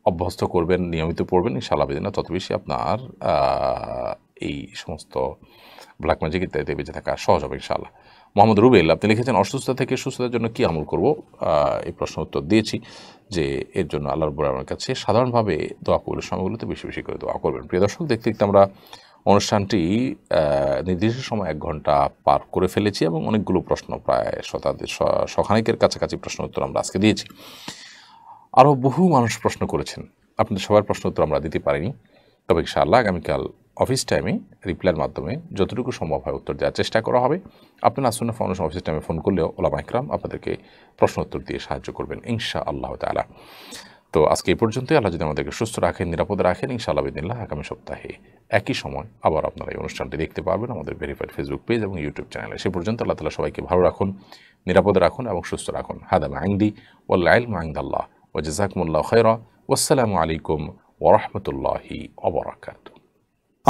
অভ্যস্ত করবেন, নিয়মিত পড়বেন, ইনশাআল্লাহ বিদিনা তত বেশি আপনার এই সমস্ত ব্ল্যাক ম্যাজিক ইত্যাদিতে বেঁচে থাকা সহজ হবে ইনশাআল্লাহ। মোহাম্মদ রুবেল আপনি লিখেছেন, অসুস্থতা থেকে সুস্থতার জন্য কি আমল করব? এই প্রশ্ন উত্তর দিয়েছি যে এর জন্য আল্লাহ রাব্বুল আলামিনের কাছে সাধারণভাবে দোয়া কবুলের সময়গুলোতে বেশি বেশি করে দোয়া করবেন। প্রিয় দর্শক, দেখতে দেখতে আমরা অনুষ্ঠানটি নির্দিষ্ট সময় 1 ঘন্টা পার করে ফেলেছি, এবং অনেকগুলো প্রশ্ন, প্রায় শখানেকের কাছাকাছি প্রশ্ন উত্তর আমরা আজকে দিয়েছি। আরও বহু মানুষ প্রশ্ন করেছেন, আপনাদের সবার প্রশ্ন উত্তর আমরা দিতে পারিনি। তবে ইনশাআল্লাহ আগামীকাল অফিস টাইমে রিপ্লাইয়ের মাধ্যমে যতটুকু সম্ভব হয় উত্তর দেওয়ার চেষ্টা করা হবে। আপনারা আসুন্নাহ ফাউন্ডেশন অফিস টাইমে ফোন করলেও ওলামা ইকরাম আপনাদেরকে প্রশ্ন উত্তর দিয়ে সাহায্য করবেন ইনশাআল্লাহ তাআলা। তো আজকে এই পর্যন্তই। আল্লাহ যদি আমাদেরকে সুস্থ রাখেন, নিরাপদে রাখেন, ইনশাআল্লাহ বিদিনিল্লাহ আগামী সপ্তাহে একই সময় আবার আপনারা এই অনুষ্ঠানটি দেখতে পারবেন আমাদের ভেরিফাইড ফেসবুক পেজ এবং ইউটিউব চ্যানেলে। সে পর্যন্ত আল্লাহ তাআলা সবাইকে ভালো রাখুন, নিরাপদে রাখুন এবং সুস্থ রাখুন। হাদা মা ইনদি ওয়াল ইলমু ইনদাল্লাহ ওয়া জাযাকুমুল্লাহু খায়রা ওয়াসসালামু আলাইকুম ওয়া রাহমাতুল্লাহি ওয়া বারাকাতুহু।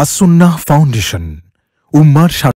আসুন্নাহ ফাউন্ডেশন, উম্মার